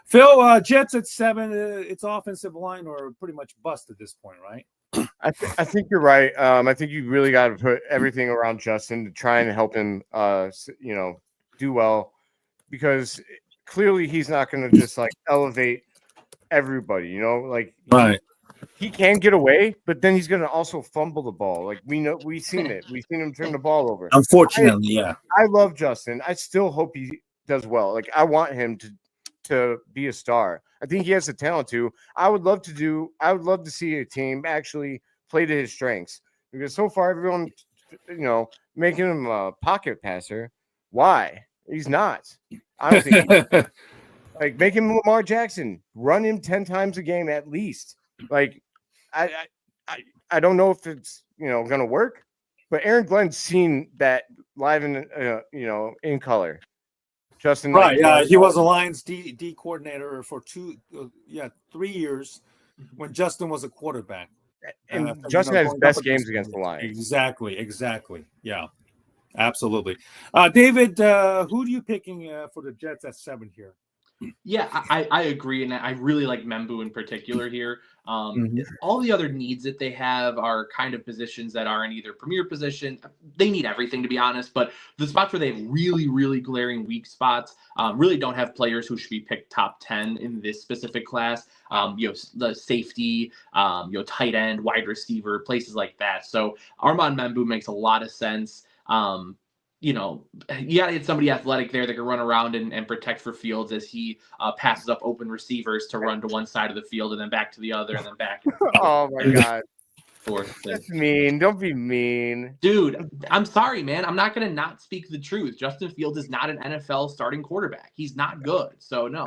Phil, Jets at 7, it's offensive line or pretty much bust at this point, right? I think you're right. I think you really got to put everything around Justin to try and help him, do well, because clearly he's not going to just like elevate everybody. Right. He can get away, but then he's going to also fumble the ball. Like we've seen it. We've seen him turn the ball over. Unfortunately, yeah. I love Justin. I still hope he does well. Like I want him to be a star. I think he has the talent to. I would love to see a team actually play to his strengths, because so far everyone, making him a pocket passer. Why? He's not. I don't think like make him Lamar Jackson. Run him 10 times a game at least. Like I don't know if it's gonna work, but Aaron Glenn's seen that live in in color. Justin, right? He was a Lions D coordinator for 3 years when Justin was a quarterback. And Justin had his best games against the Lions. Exactly. Yeah, absolutely. David, who are you picking for the Jets at 7 here? Yeah, I agree, and I really like Membu in particular here. All the other needs that they have are kind of positions that are in either premier position. They need everything, to be honest, but the spots where they have really, really glaring weak spots really don't have players who should be picked top 10 in this specific class. The safety, tight end, wide receiver, places like that. So Armand Membu makes a lot of sense. You gotta get somebody athletic there that can run around and protect for Fields as he passes up open receivers to run to one side of the field and then back to the other and then back. Oh my God. That's mean. Don't be mean. Dude, I'm sorry, man. I'm not going to not speak the truth. Justin Fields is not an NFL starting quarterback. He's not good. So, no.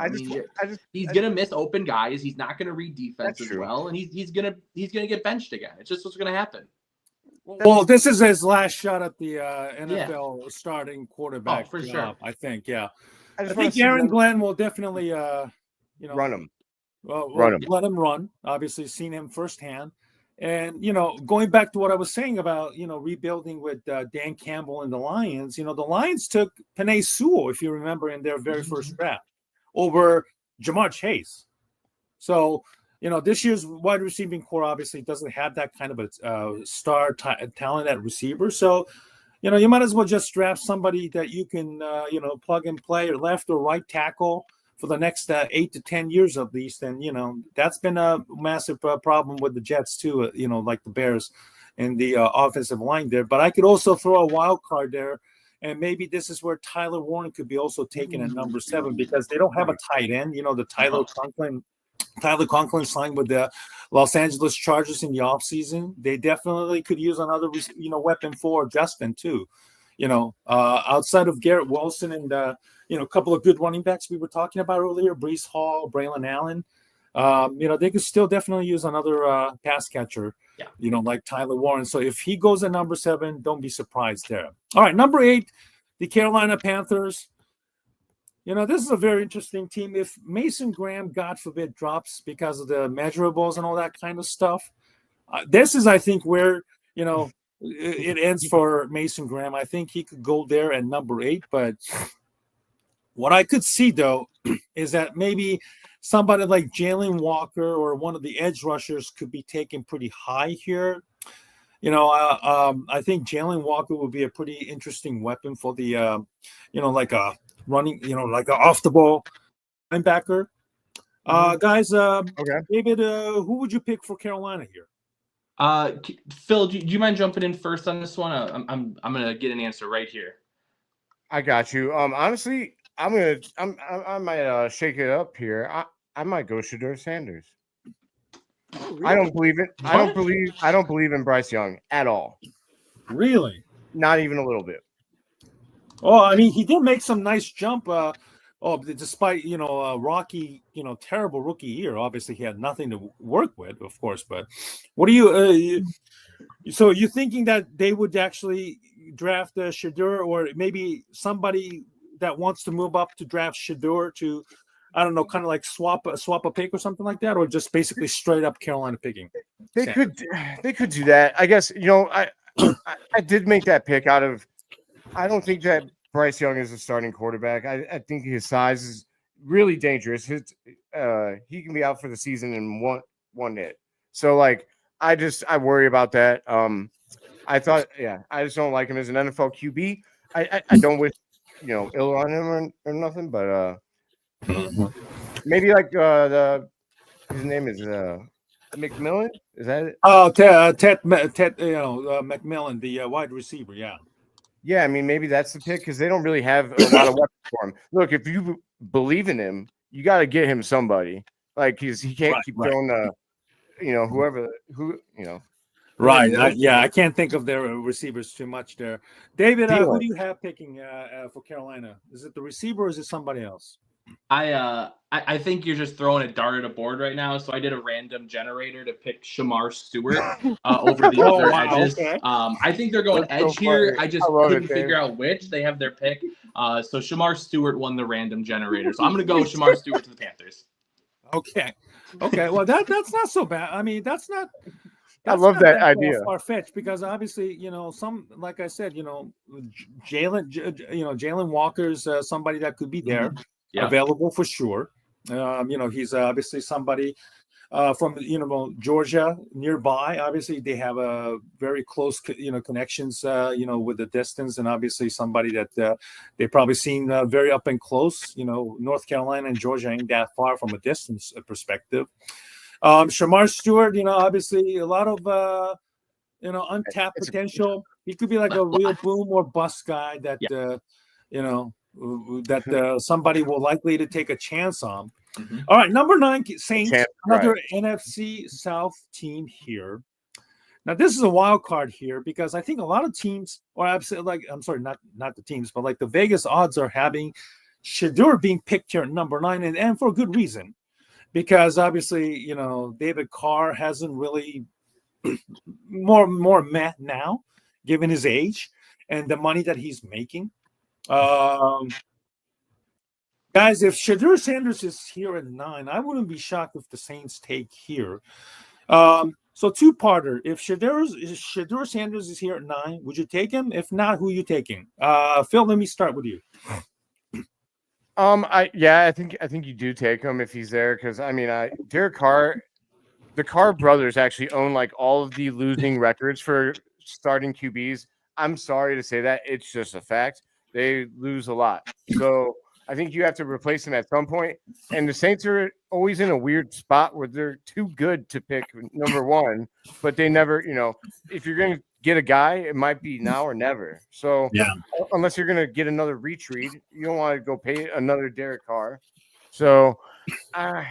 He's going to miss open guys. He's not going to read defense as well. And he's going to get benched again. It's just what's going to happen. Well, this is his last shot at the NFL starting quarterback for job, sure. I think. Yeah, I think Aaron Glenn will definitely, run him. Let him run. Obviously, seen him firsthand. And, going back to what I was saying about, rebuilding with Dan Campbell and the Lions, the Lions took Penei Sewell, if you remember, in their very first draft over Jamar Chase. So, this year's wide receiving core obviously doesn't have that kind of a star talent at receiver. So, you might as well just draft somebody that you can, plug and play, or left or right tackle for the next 8 to 10 years at least. And, that's been a massive problem with the Jets too, like the Bears and the offensive line there. But I could also throw a wild card there. And maybe this is where Tyler Warren could be also taken at number 7, because they don't have a tight end. The Tyler Conklin signed with the Los Angeles Chargers in the offseason. They definitely could use another, weapon for Justin too. Outside of Garrett Wilson and, a couple of good running backs we were talking about earlier, Breece Hall, Braylon Allen. They could still definitely use another pass catcher, like Tyler Warren. So if he goes at number 7, don't be surprised there. All right, number 8, the Carolina Panthers. This is a very interesting team. If Mason Graham, God forbid, drops because of the measurables and all that kind of stuff, this is, I think, where, it ends for Mason Graham. I think he could go there at number 8. But what I could see, though, is that maybe somebody like Jalen Walker or one of the edge rushers could be taken pretty high here. I think Jalen Walker would be a pretty interesting weapon for the, like a running, like a off the ball linebacker. Guys, Okay. David, who would you pick for Carolina here? Phil, do you mind jumping in first on this one? I'm gonna get an answer right here. I got you. Honestly, I might shake it up here. I might go Shedeur Sanders. Oh, really? I don't believe it. I don't believe in Bryce Young at all. Really? Not even a little bit. Oh, I mean, he did make some nice jump. Despite rocky, terrible rookie year. Obviously, he had nothing to work with, of course. But what do you? So you're thinking that they would actually draft Shedeur, or maybe somebody that wants to move up to draft Shedeur to, I don't know, kind of like swap a pick or something like that, or just basically straight up Carolina picking? They could do that. I guess I did make that pick out of. I don't think that Bryce Young is a starting quarterback. I think his size is really dangerous. He can be out for the season in one hit. So I worry about that. I just don't like him as an NFL QB. I don't wish ill on him or nothing, but maybe his name is McMillan. Is that it? Oh, Ted McMillan, the wide receiver. Yeah. Yeah, I mean, maybe that's the pick, because they don't really have a lot of weapons for him. Look, if you believe in him, you got to get him somebody. He can't keep throwing whoever. Right. I can't think of their receivers too much there. David, who do you have picking for Carolina? Is it the receiver or is it somebody else? I think you're just throwing a dart at a board right now. So I did a random generator to pick Shamar Stewart over the other edges. Okay. I think they're going edge here. I just couldn't figure out which. They have their pick. So Shamar Stewart won the random generator. So I'm going to go Shamar Stewart to the Panthers. Okay. Well, that's not so bad. I mean, that's not. I love that idea. Far-fetched, because obviously, some, like I said, Jalen Walker's somebody that could be there. Yeah. Available for sure. He's obviously somebody from Georgia nearby. Obviously, they have a very close connections with the distance, and obviously somebody that they probably seen very up and close. North Carolina and Georgia ain't that far from a distance perspective. Shamar Stewart, obviously a lot of untapped potential. He could be like a real boom or bust guy that somebody will likely to take a chance on. Mm-hmm. All right, number 9, Saints, another NFC South team here. Now, this is a wild card here, because I think a lot of teams, or not the teams, but like the Vegas odds are having Shedeur being picked here at number 9, and for a good reason, because obviously, David Carr hasn't really more met now, given his age and the money that he's making. Guys, if Shedeur Sanders is here at 9, I wouldn't be shocked if the Saints take here. So two-parter. If Shedeur Sanders is here at 9, would you take him? If not, who are you taking? Phil, let me start with you. I think you do take him if he's there, because Derek Carr, the Carr brothers actually own like all of the losing records for starting QBs. I'm sorry to say that, it's just a fact. They lose a lot, so I think you have to replace him at some point. And the Saints are always in a weird spot where they're too good to pick number 1, but they never, if you're going to get a guy, it might be now or never. So unless you're going to get another retreat, you don't want to go pay another Derek Carr. So I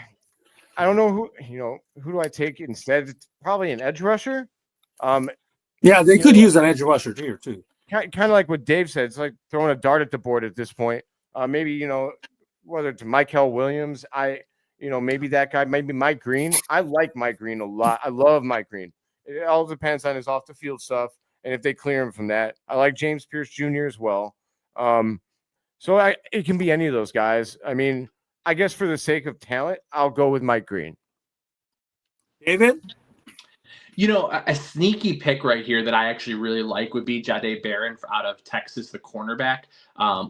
don't know who do I take instead? It's probably an edge rusher. They could use an edge rusher here too. Kind of like what Dave said. It's like throwing a dart at the board at this point. Maybe, whether it's Michael Williams, maybe that guy, maybe Mike Green. I like Mike Green a lot. I love Mike Green. It all depends on his off the field stuff, and if they clear him from that. I like James Pierce Jr. as well. So it can be any of those guys. I mean, I guess for the sake of talent, I'll go with Mike Green. David? A sneaky pick right here that I actually really like would be Jahdae Barron out of Texas, the cornerback,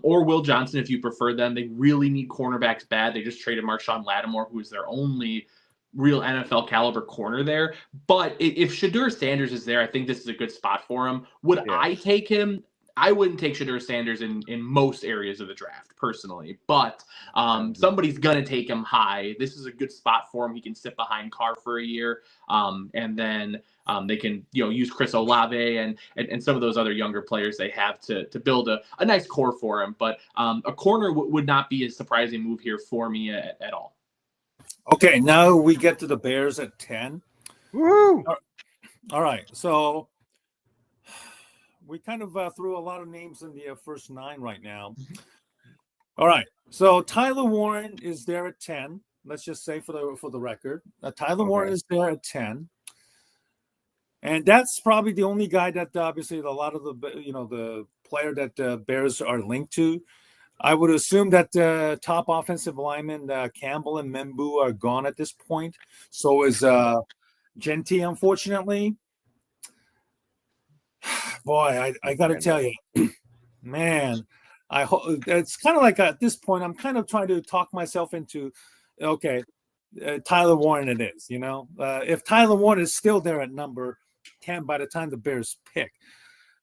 or Will Johnson if you prefer them. They really need cornerbacks bad. They just traded Marshawn Lattimore, who is their only real NFL caliber corner there. But if Shedeur Sanders is there, I think this is a good spot for him. Would I take him? I wouldn't take Shedeur Sanders in most areas of the draft personally, but somebody's going to take him high. This is a good spot for him. He can sit behind Carr for a year, and then they can use Chris Olave and some of those other younger players they have to build a nice core for him. But a corner would not be a surprising move here for me at all. Okay, now we get to the Bears at 10. Woo! All right, so we kind of threw a lot of names in the first 9 right now. All right, so Tyler Warren is there at 10. Let's just say for the record, Tyler Warren is there at 10, and that's probably the only guy that obviously a lot of the player that Bears are linked to. I would assume that top offensive linemen Campbell and Membu are gone at this point. So is Genty, unfortunately. Boy, I got to tell you, man, I hope it's kind of like at this point, I'm kind of trying to talk myself into, okay, Tyler Warren it is, if Tyler Warren is still there at number 10 by the time the Bears pick.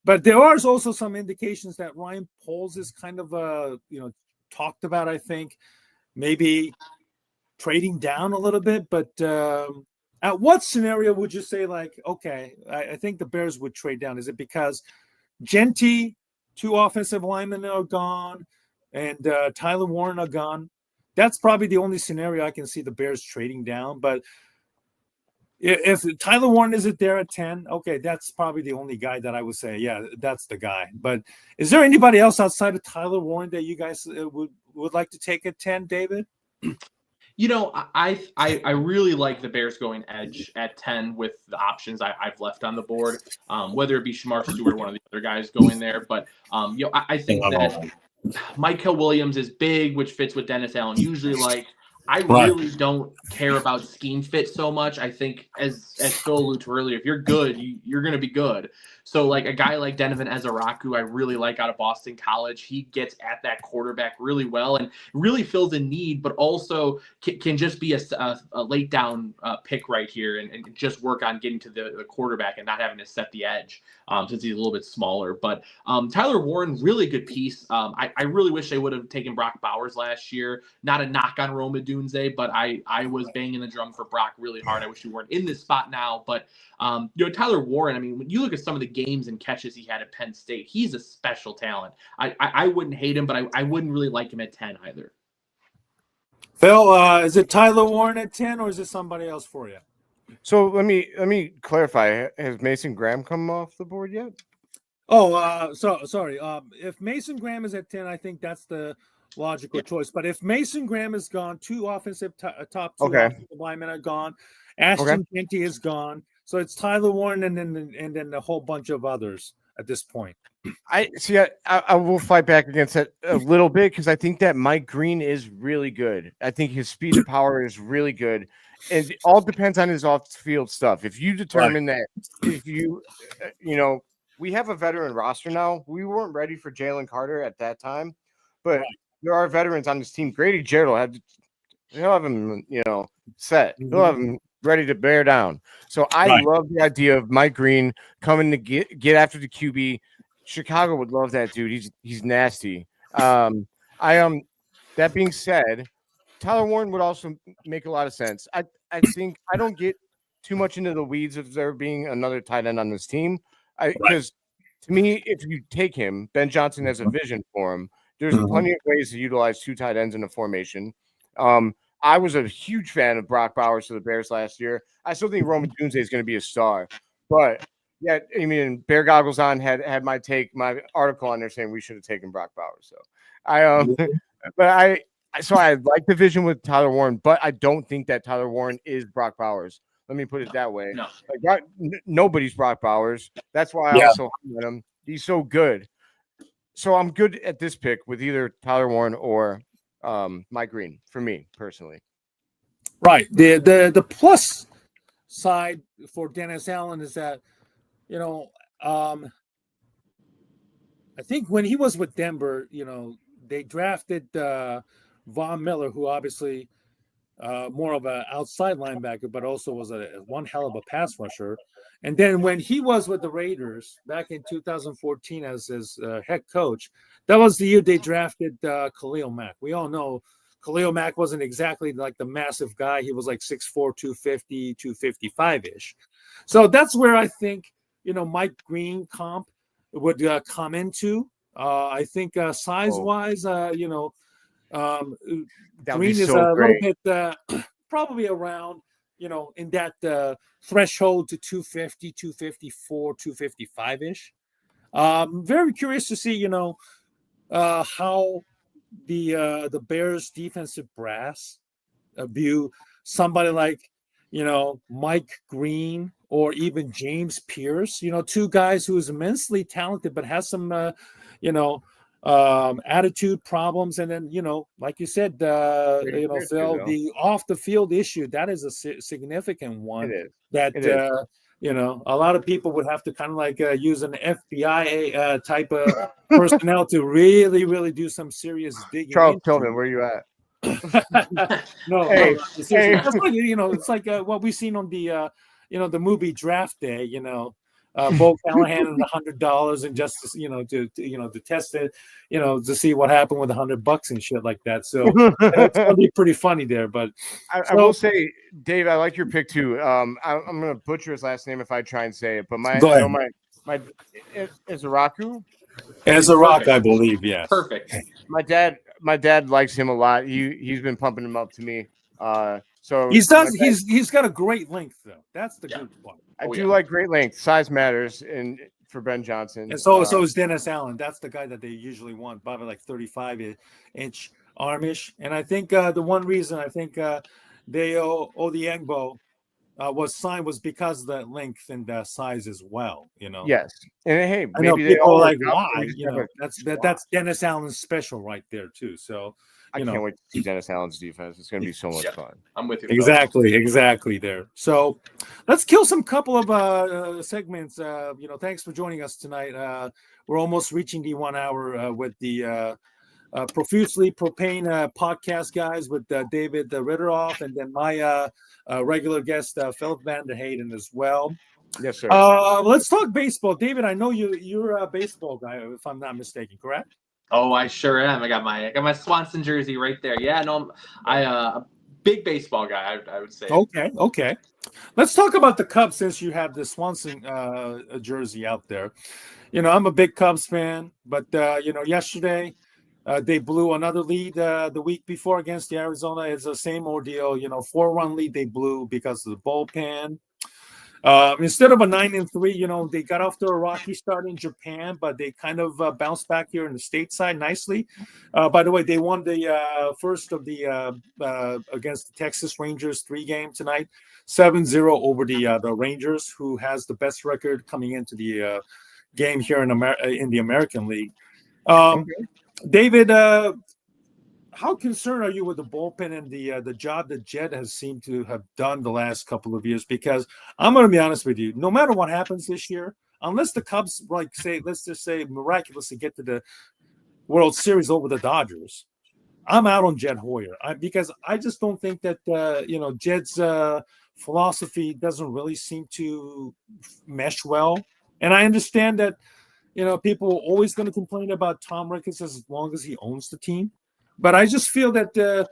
But there are also some indications that Ryan Poles is kind of, talked about, I think, maybe trading down a little bit. But at what scenario would you say, like, okay, I think the Bears would trade down? Is it because Genty, 2 offensive linemen are gone, and Tyler Warren are gone? That's probably the only scenario I can see the Bears trading down. But if Tyler Warren isn't there at 10, okay, that's probably the only guy that I would say, yeah, that's the guy. But is there anybody else outside of Tyler Warren that you guys would like to take at 10, David? I really like the Bears going edge at 10 with the options I've left on the board, whether it be Shamar Stewart or one of the other guys going there. But, I think that Michael Williams is big, which fits what Dennis Allen usually like. I really don't care about scheme fit so much. I think, as Phil alluded to earlier, if you're good, you're going to be good. So, like a guy like Donovan Ezaraku, I really like out of Boston College. He gets at that quarterback really well and really fills a need, but also can just be a late down pick right here and just work on getting to the quarterback and not having to set the edge since he's a little bit smaller. But Tyler Warren, really good piece. I really wish they would have taken Brock Bowers last year. Not a knock on Roma Dunze, but I was banging the drum for Brock really hard. I wish he weren't in this spot now. But, Tyler Warren, I mean, when you look at some of the games and catches he had at Penn State, he's a special talent. I wouldn't hate him, but I wouldn't really like him at 10 either. Phil, is it Tyler Warren at 10 or is it somebody else for you? So let me clarify. Has Mason Graham come off the board yet? Oh, sorry. If Mason Graham is at 10, I think that's the logical choice. But if Mason Graham is gone, 2 offensive top 2 offensive linemen are gone. Ashton Genty is gone. So it's Tyler Warren and then a whole bunch of others at this point. I see. I will fight back against that a little bit because I think that Mike Green is really good. I think his speed and power is really good. and it all depends on his off-field stuff. If you determine that, if you, we have a veteran roster now. We weren't ready for Jalen Carter at that time, but there are veterans on this team. Grady Jarrett he'll have him, set. He'll have him ready to bear down. So I love the idea of Mike Green coming to get after the QB. Chicago would love that dude. He's nasty. That being said, Tyler Warren would also make a lot of sense. I think I don't get too much into the weeds of there being another tight end on this team. Because to me, if you take him, Ben Johnson has a vision for him. There's plenty of ways to utilize two tight ends in a formation. I was a huge fan of Brock Bowers to the Bears last year. I still think Roman Dunze is going to be a star. But, yeah, I mean, Bear Goggles on had my article on there saying we should have taken Brock Bowers. So I like the vision with Tyler Warren, but I don't think that Tyler Warren is Brock Bowers. Let me put it that way. No. Nobody's Brock Bowers. That's why I also hate him. He's so good. So I'm good at this pick with either Tyler Warren or Mike Green for me personally. Right. The plus side for Dennis Allen is that, I think when he was with Denver, they drafted Von Miller, who obviously more of an outside linebacker, but also was one hell of a pass rusher. And then when he was with the Raiders back in 2014 as his head coach, that was the year they drafted Khalil Mack. We all know Khalil Mack wasn't exactly like the massive guy. He was like 6'4", 250, 255-ish. So that's where I think, Mike Green comp would come into. I think size-wise, Green is a little bit probably around, in that threshold to 250, 254, 255-ish. Very curious to see, how the Bears defensive brass view somebody like, Mike Green or even James Pierce, two guys who is immensely talented but has some, attitude problems. And then, like you said, Phil, the off the field issue, that is a significant one. It is. That, a lot of people would have to kind of like use an FBI type of personnel to really, really do some serious digging. Charles Tillman, where you at? No, hey. That's like, it's like what we've seen on the, the movie Draft Day, Bo Callahan and $100 and just, to test it, to see what happened with $100 and shit like that. So it's going to be pretty funny there. But I will say, Dave, I like your pick too. I'm going to butcher his last name if I try and say it, but my Ezaraku? Ezaraku, I believe, yes. Perfect. My dad likes him a lot. He's been pumping him up to me. So he's got a great length though. That's the good part. I do like great length. Size matters for Ben Johnson. And so is Dennis Allen. That's the guy that they usually want, probably like 35-inch armish. And I think the one reason I think Deo Odiengbo was signed was because of the length and size as well. Yes. And hey, I know people are like, why? That's Dennis Allen's special right there too. So I can't wait to see Dennis Allen's defense. It's going to be so much fun. I'm with you. Exactly there. So let's kill some couple of segments. Thanks for joining us tonight. We're almost reaching the 1 hour with the Profusely Profane Podcast guys with David Ritteroff and then my regular guest, Philip VanDerHeyden as well. Yes, sir. Let's talk baseball. David, I know you're a baseball guy, if I'm not mistaken, correct? Oh, I sure am. I got my Swanson jersey right there. Yeah, no, a big baseball guy, I would say. Okay. Let's talk about the Cubs since you have the Swanson jersey out there. I'm a big Cubs fan, but yesterday they blew another lead the week before against the Arizona. It's the same ordeal. 4-run lead they blew because of the bullpen. Instead of a 9-3, they got off to a rocky start in Japan, but they kind of bounced back here in the stateside nicely. By the way, they won the first of the against the Texas Rangers 3-game tonight, 7-0 over the Rangers, who has the best record coming into the game here in the American League. David, how concerned are you with the bullpen and the job that Jed has seemed to have done the last couple of years? Because I'm going to be honest with you, no matter what happens this year, unless the Cubs, let's just say miraculously get to the World Series over the Dodgers, I'm out on Jed Hoyer because I just don't think that Jed's philosophy doesn't really seem to mesh well. And I understand that people are always going to complain about Tom Ricketts as long as he owns the team. But I just feel that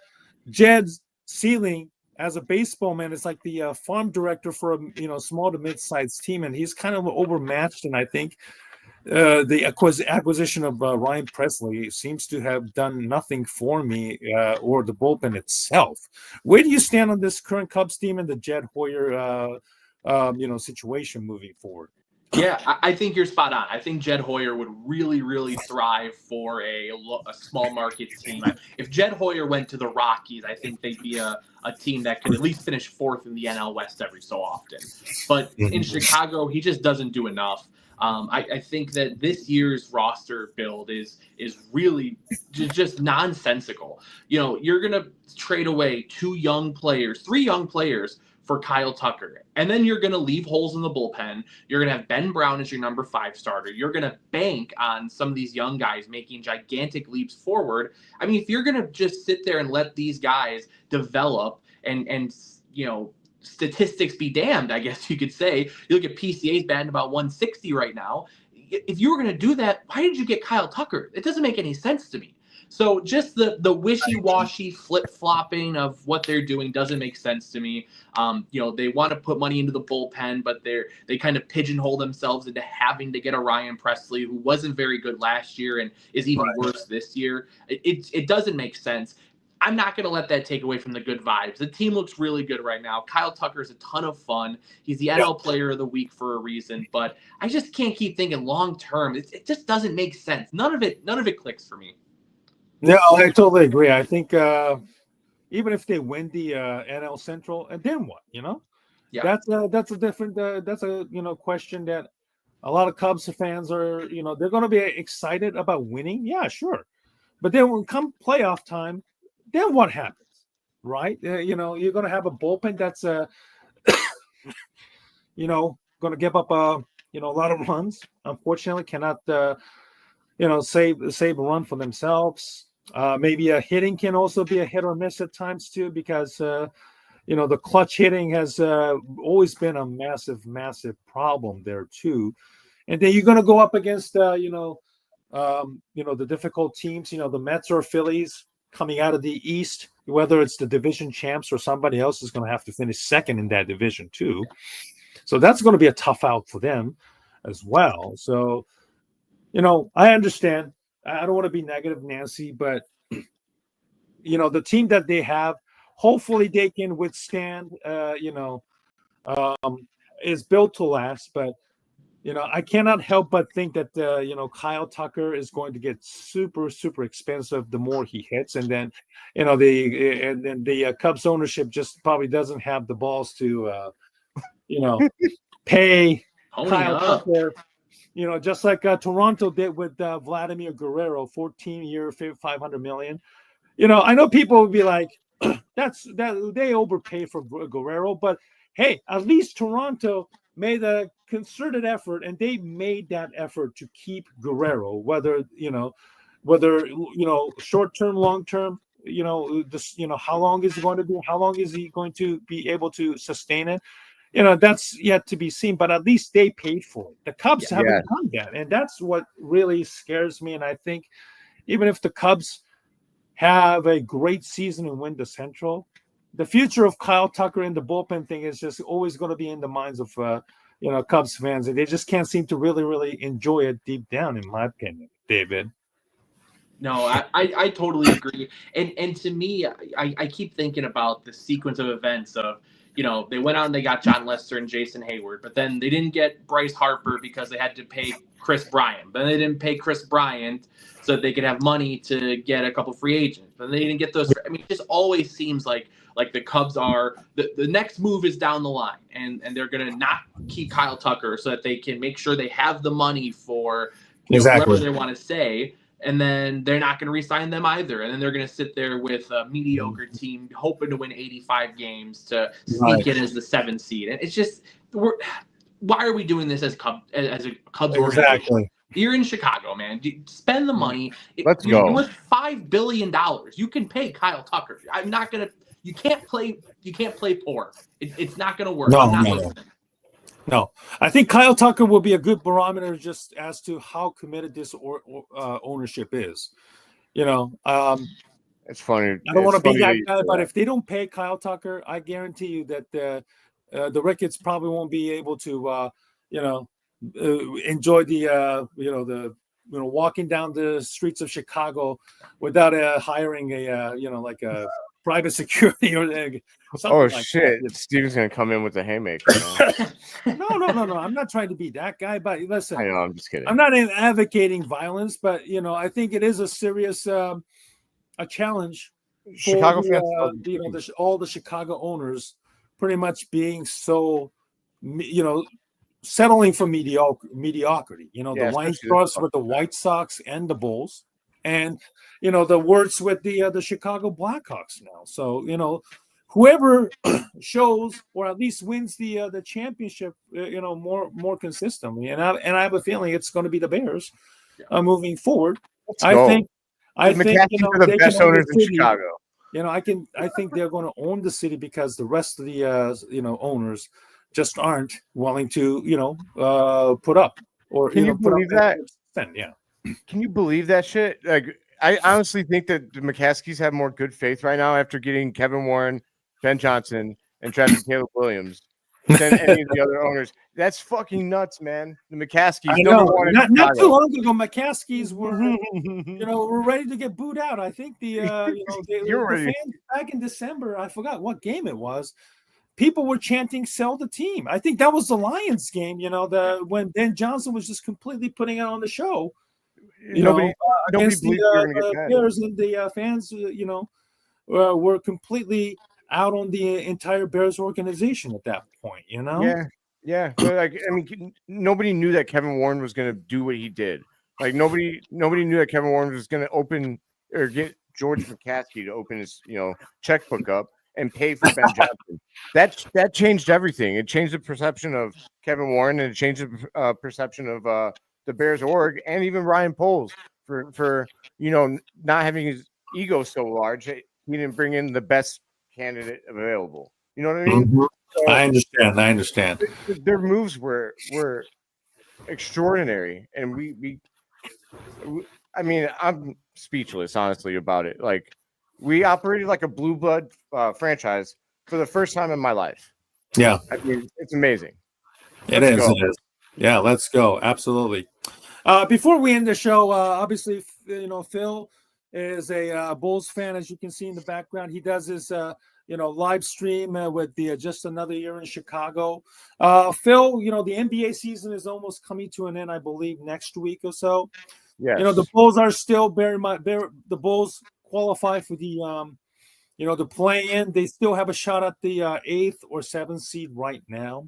Jed's ceiling as a baseball man is like the farm director for a small to mid-sized team, and he's kind of overmatched. And I think the acquisition of Ryan Pressly seems to have done nothing for me or the bullpen itself. Where do you stand on this current Cubs team and the Jed Hoyer situation moving forward? Yeah, I think you're spot on. I think Jed Hoyer would really, really thrive for a small market team. If Jed Hoyer went to the Rockies, I think they'd be a team that could at least finish fourth in the NL West every so often. But in Chicago, he just doesn't do enough. I think that this year's roster build is really just nonsensical. You're going to trade away three young players for Kyle Tucker. And then you're going to leave holes in the bullpen. You're going to have Ben Brown as your number 5 starter. You're going to bank on some of these young guys making gigantic leaps forward. I mean, if you're going to just sit there and let these guys develop and statistics be damned, I guess you could say. You look at PCA's batting about 160 right now. If you were going to do that, why did you get Kyle Tucker? It doesn't make any sense to me. So just the wishy-washy flip-flopping of what they're doing doesn't make sense to me. They want to put money into the bullpen, but they kind of pigeonhole themselves into having to get a Ryan Pressly, who wasn't very good last year and is even worse this year. It doesn't make sense. I'm not going to let that take away from the good vibes. The team looks really good right now. Kyle Tucker is a ton of fun. He's the NL Player of the Week for a reason, but I just can't keep thinking long-term. It just doesn't make sense. None of it clicks for me. No, I totally agree. I think even if they win the NL Central, and then what? Yeah. That's a different question that a lot of Cubs fans are. They're going to be excited about winning. Yeah, sure, but then when come playoff time, then what happens? Right? You're going to have a bullpen that's going to give up a lot of runs. Unfortunately, cannot save a run for themselves. Maybe a hitting can also be a hit or miss at times too, because the clutch hitting has always been a massive problem there too. And then you're going to go up against the difficult teams, the Mets or Phillies coming out of the East, whether it's the division champs or somebody else is going to have to finish second in that division too. So that's going to be a tough out for them as well. So, I understand. I don't want to be negative, Nancy, but the team that they have, hopefully they can withstand. Is built to last. But I cannot help but think that Kyle Tucker is going to get super expensive the more he hits, and then the Cubs ownership just probably doesn't have the balls to pay Kyle Tucker. Just like Toronto did with Vladimir Guerrero, 14-year, $500 million. I know people would be like, that they overpay for Guerrero, but hey, at least Toronto made a concerted effort, and they made that effort to keep Guerrero, whether short term, long term. How long is he going to be? How long is he going to be able to sustain it? That's yet to be seen, but at least they paid for it. The Cubs haven't done that, and that's what really scares me. And I think even if the Cubs have a great season and win the Central, the future of Kyle Tucker and the bullpen thing is just always going to be in the minds of Cubs fans, and they just can't seem to really enjoy it deep down, in my opinion, David. No, I totally agree. And to me, I keep thinking about the sequence of events of, they went out and they got John Lester and Jason Hayward, but then they didn't get Bryce Harper because they had to pay Chris Bryant. Then they didn't pay Chris Bryant so that they could have money to get a couple free agents. But they didn't get those. I mean, it just always seems like the Cubs are the next move is down the line, and they're going to not keep Kyle Tucker so that they can make sure they have the money for whatever they want to say. and then they're not going to re-sign them either. And then they're going to sit there with a mediocre team hoping to win 85 games to sneak in as the 7th seed. And it's just, why are we doing this as a Cubs organization? You're in Chicago, man. Spend the money. Let's go. You're worth $5 billion. You can pay Kyle Tucker. I'm not going to. You can't play poor. It's not going to work. No. I think Kyle Tucker will be a good barometer just as to how committed this ownership is. It's funny. I don't want to be that guy, but if they don't pay Kyle Tucker, I guarantee you that the Ricketts probably won't be able to, enjoy the walking down the streets of Chicago without hiring a private security or something like shit. that. Steve's gonna come in with a haymaker. No. I'm not trying to be that guy, but listen, I know, I'm just kidding. I'm not advocating violence, but I think it is a serious a challenge for Chicago fans, all the Chicago owners pretty much being so settling for mediocrity. The lines cross with the White Sox and the Bulls, and the words with the Chicago Blackhawks now. So whoever shows or at least wins the championship, more consistently, and I have a feeling it's going to be the Bears moving forward. I think the best owners in Chicago. I think they're going to own the city because the rest of the owners just aren't willing to put up or can you believe that? Yeah. Can you believe that shit? Like, I honestly think that the McCaskies have more good faith right now after getting Kevin Warren, Ben Johnson, and Travis Taylor-Williams than any of the other owners. That's fucking nuts, man. The McCaskies. Not too long ago, McCaskies were ready to get booed out. I think the fans back in December, I forgot what game it was. People were chanting "Sell the team." I think that was the Lions game. When Ben Johnson was just completely putting it on the show. Nobody against believed the Bears and the fans. Were completely out on the entire Bears organization at that point. Yeah. But nobody knew that Kevin Warren was going to do what he did. Like nobody knew that Kevin Warren was going to open or get George McCaskey to open his checkbook up and pay for Ben Johnson. That changed everything. It changed the perception of Kevin Warren, and it changed the perception of the Bears org, and even Ryan Poles for not having his ego so large. He didn't bring in the best candidate available. You know what I mean? Mm-hmm. So, I understand. Their moves were extraordinary, and I'm speechless, honestly, about it. Like, we operated like a blue blood franchise for the first time in my life. Yeah. It's amazing. It is. Yeah, let's go. Absolutely. Before we end the show, obviously, Phil is a Bulls fan, as you can see in the background. He does his, live stream with the Just Another Year in Chicago. Phil, the NBA season is almost coming to an end, I believe, next week or so. Yeah. The Bulls are still the Bulls qualify for the play-in. They still have a shot at the 8th or 7th seed right now.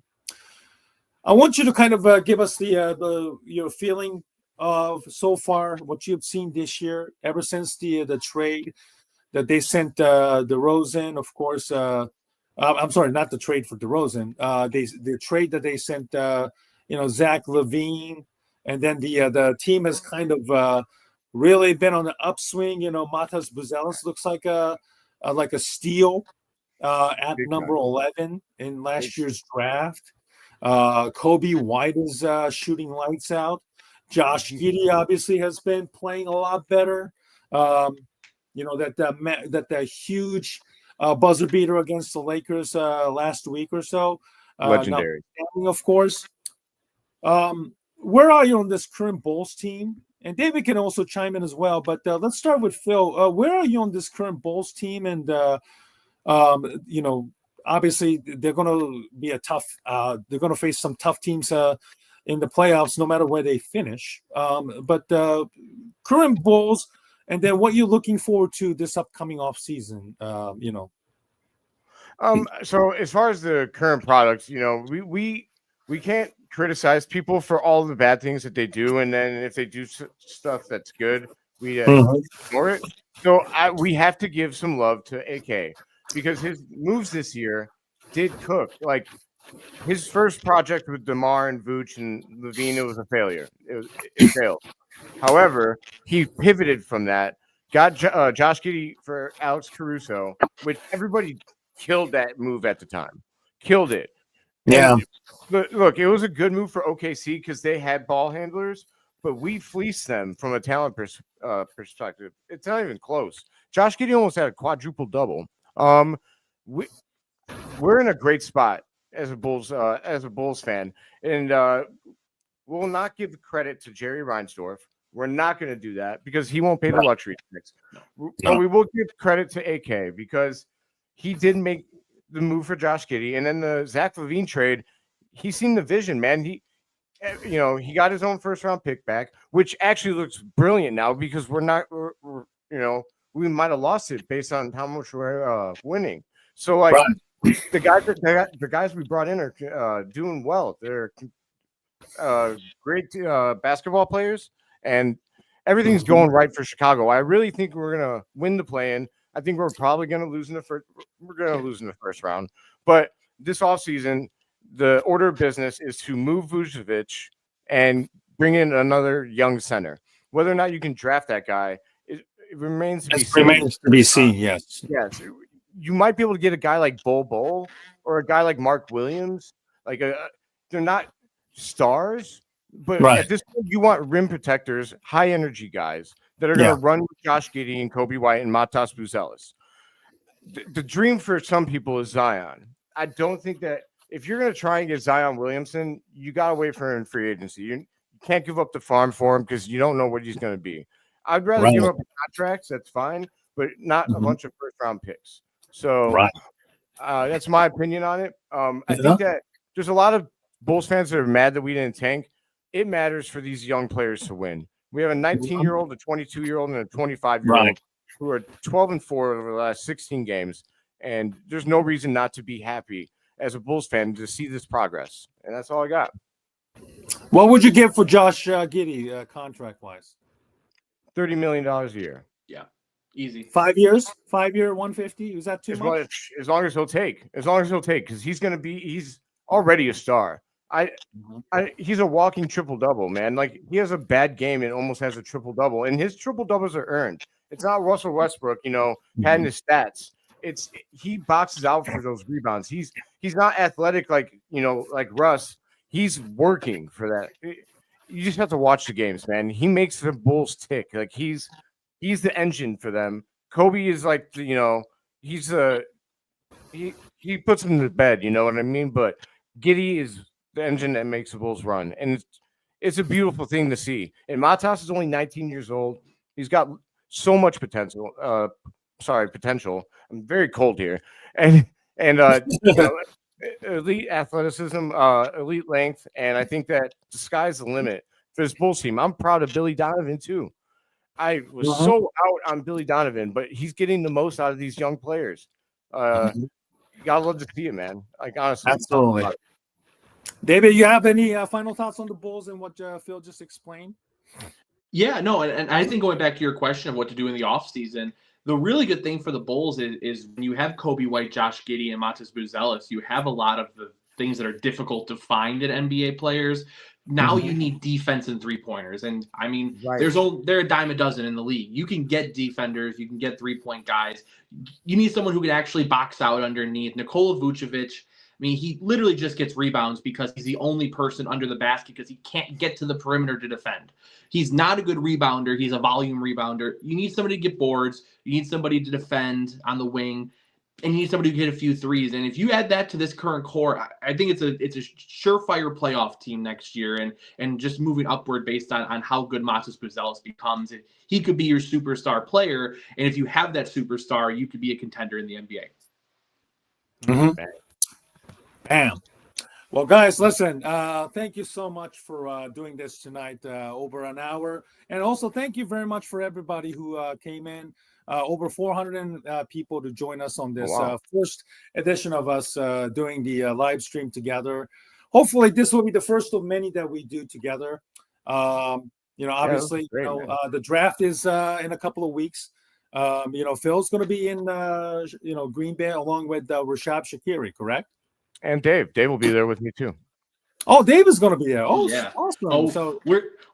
I want you to kind of give us your feeling of so far what you've seen this year, ever since the trade that they sent DeRozan. Of course, I'm sorry, not the trade for DeRozan. The trade that they sent, Zach LaVine, and then the team has kind of really been on the upswing. Matas Buzelis looks like a steal at number 11 in last year's draft. Kobe White is shooting lights out. Josh Giddey obviously has been playing a lot better. That huge buzzer beater against the Lakers last week or so. Legendary. Of course. Where are you on this current Bulls team? And David can also chime in as well. But let's start with Phil. Where are you on this current Bulls team? And, obviously, they're going to be they're going to face some tough teams in the playoffs, no matter where they finish. But current Bulls, and then what you're looking forward to this upcoming off season. So as far as the current products, we can't criticize people for all the bad things that they do, and then if they do stuff that's good, We ignore it. So we have to give some love to AK because his moves this year did cook. Like his first project with DeMar and Vooch and Levine, it was a failure. It failed. However, he pivoted from that, got Josh Giddey for Alex Caruso, which everybody killed that move at the time. Killed it. Yeah. And look, it was a good move for OKC because they had ball handlers, but we fleeced them from a talent perspective. It's not even close. Josh Giddey almost had a quadruple double. We're in a great spot as a Bulls fan, and we'll not give the credit to Jerry Reinsdorf. We're not going to do that because he won't pay the luxury tax. But we will give credit to AK because he did make the move for Josh Giddey, and then the Zach LaVine trade. He's seen the vision, man. He got his own first round pick back, which actually looks brilliant now because we might have lost it based on how much we're winning. So like the guys we brought in are doing well. They're great basketball players, and everything's going right for Chicago. I really think we're gonna win the play-in. I think we're probably gonna lose in the first. We're gonna lose in the first round, but this offseason, the order of business is to move Vucevic and bring in another young center. Whether or not you can draft that guy, it remains to be seen. Remains to be seen. Yes. Yes. You might be able to get a guy like Bol or a guy like Mark Williams. They're not stars, but at this point, you want rim protectors, high energy guys that are going to run with Josh Giddey and Kobe White and Matas Buzelis. The dream for some people is Zion. I don't think that if you're going to try and get Zion Williamson, you got to wait for him in free agency. You can't give up the farm for him because you don't know what he's going to be. I'd rather give up contracts. That's fine, but not a bunch of first round picks. So that's my opinion on it. I think that there's a lot of Bulls fans that are mad that we didn't tank. It matters for these young players to win. We have a 19-year-old, a 22-year-old, and a 25-year-old who are 12-4 over the last 16 games, and there's no reason not to be happy as a Bulls fan to see this progress. And that's all I got. What would you give for Josh Giddey contract-wise? $30 million a year. Yeah. Easy. 5 years? 5 year, 150? Is that too much? As long as he'll take. Because he's already a star. He's a walking triple-double, man. Like, he has a bad game and almost has a triple-double. And his triple-doubles are earned. It's not Russell Westbrook, padding his stats. He boxes out for those rebounds. He's not athletic like Russ. He's working for that. You just have to watch the games, man. He makes the Bulls tick. Like, he's the engine for them. Kobe is like, he puts them to bed, you know what I mean? But Giddey is the engine that makes the Bulls run. And it's a beautiful thing to see. And Matas is only 19 years old. He's got so much potential. Potential. I'm very cold here. And elite athleticism, elite length. And I think that the sky's the limit for this Bulls team. I'm proud of Billy Donovan, too. I was so out on Billy Donovan, but he's getting the most out of these young players. You gotta love to see it, man. Like, honestly, absolutely. David, you have any final thoughts on the Bulls and what Phil just explained? Yeah, no, and I think going back to your question of what to do in the offseason, the really good thing for the Bulls is when you have Kobe White, Josh Giddey, and Matas Buzelis, you have a lot of the things that are difficult to find in NBA players. Now you need defense and three-pointers. And, I mean, they're a dime a dozen in the league. You can get defenders. You can get three-point guys. You need someone who can actually box out underneath. Nikola Vucevic, I mean, he literally just gets rebounds because he's the only person under the basket because he can't get to the perimeter to defend. He's not a good rebounder. He's a volume rebounder. You need somebody to get boards. You need somebody to defend on the wing. And you need somebody who can hit a few threes. And if you add that to this current core, I think it's a surefire playoff team next year. And just moving upward based on how good Matas Buzelis becomes. He could be your superstar player. And if you have that superstar, you could be a contender in the NBA. Bam. Well, guys, listen, thank you so much for doing this tonight, over an hour. And also thank you very much for everybody who came in. Over 400 people to join us on this first edition of us doing the live stream together. Hopefully this will be the first of many that we do together. Obviously, great, the draft is in a couple of weeks. Phil's going to be in, Green Bay along with Rishab Skiri, correct? And Dave will be there with me too. Oh, Dave is going to be there. Oh, yeah. Awesome. Oh, so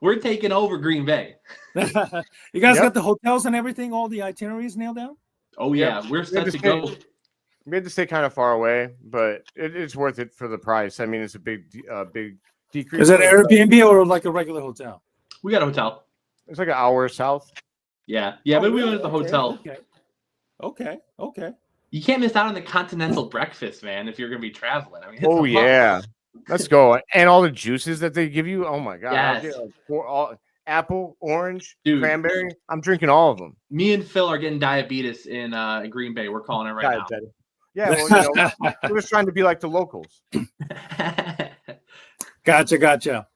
we're taking over Green Bay. You guys got the hotels and everything, all the itineraries nailed down? Oh yeah, we're set to go. We had to stay kind of far away, but it's worth it for the price. I mean, it's a big decrease. Is that Airbnb or like a regular hotel? We got a hotel. It's like an hour south. Yeah, but we went to the hotel. Okay. You can't miss out on the continental breakfast, man, if you're going to be traveling. I mean, oh yeah, let's go. And all the juices that they give you. Oh my god. Yes. Apple, orange, Dude, cranberry. I'm drinking all of them. Me and Phil are getting diabetes in Green Bay. We're calling it right now. Yeah, well, we're just trying to be like the locals. Gotcha.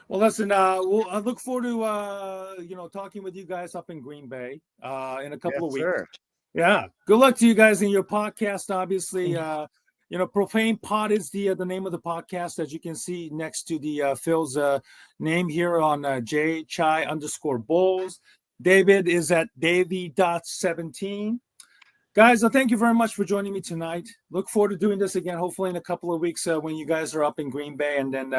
Well, listen, I look forward to talking with you guys up in Green Bay in a couple of weeks. Sir. Yeah, good luck to you guys in your podcast. Obviously, Profane Pod is the name of the podcast, as you can see next to the Phil's name here on JChai_Bulls. David is at Davey Dots 17. Guys, thank you very much for joining me tonight. Look forward to doing this again, hopefully in a couple of weeks when you guys are up in Green Bay. And then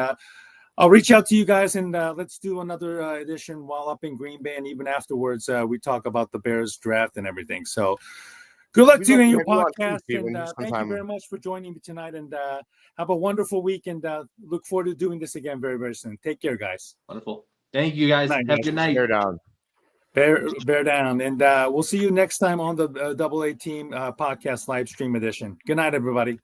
I'll reach out to you guys and let's do another edition while up in Green Bay. And even afterwards, we talk about the Bears draft and everything. So good luck to you in your podcast. And thank you very much for joining me tonight. And have a wonderful week. And look forward to doing this again very, very soon. Take care, guys. Wonderful. Thank you, guys. Have a good night. Bear down. Bear down. And we'll see you next time on the Double A Team Podcast Live Stream Edition. Good night, everybody.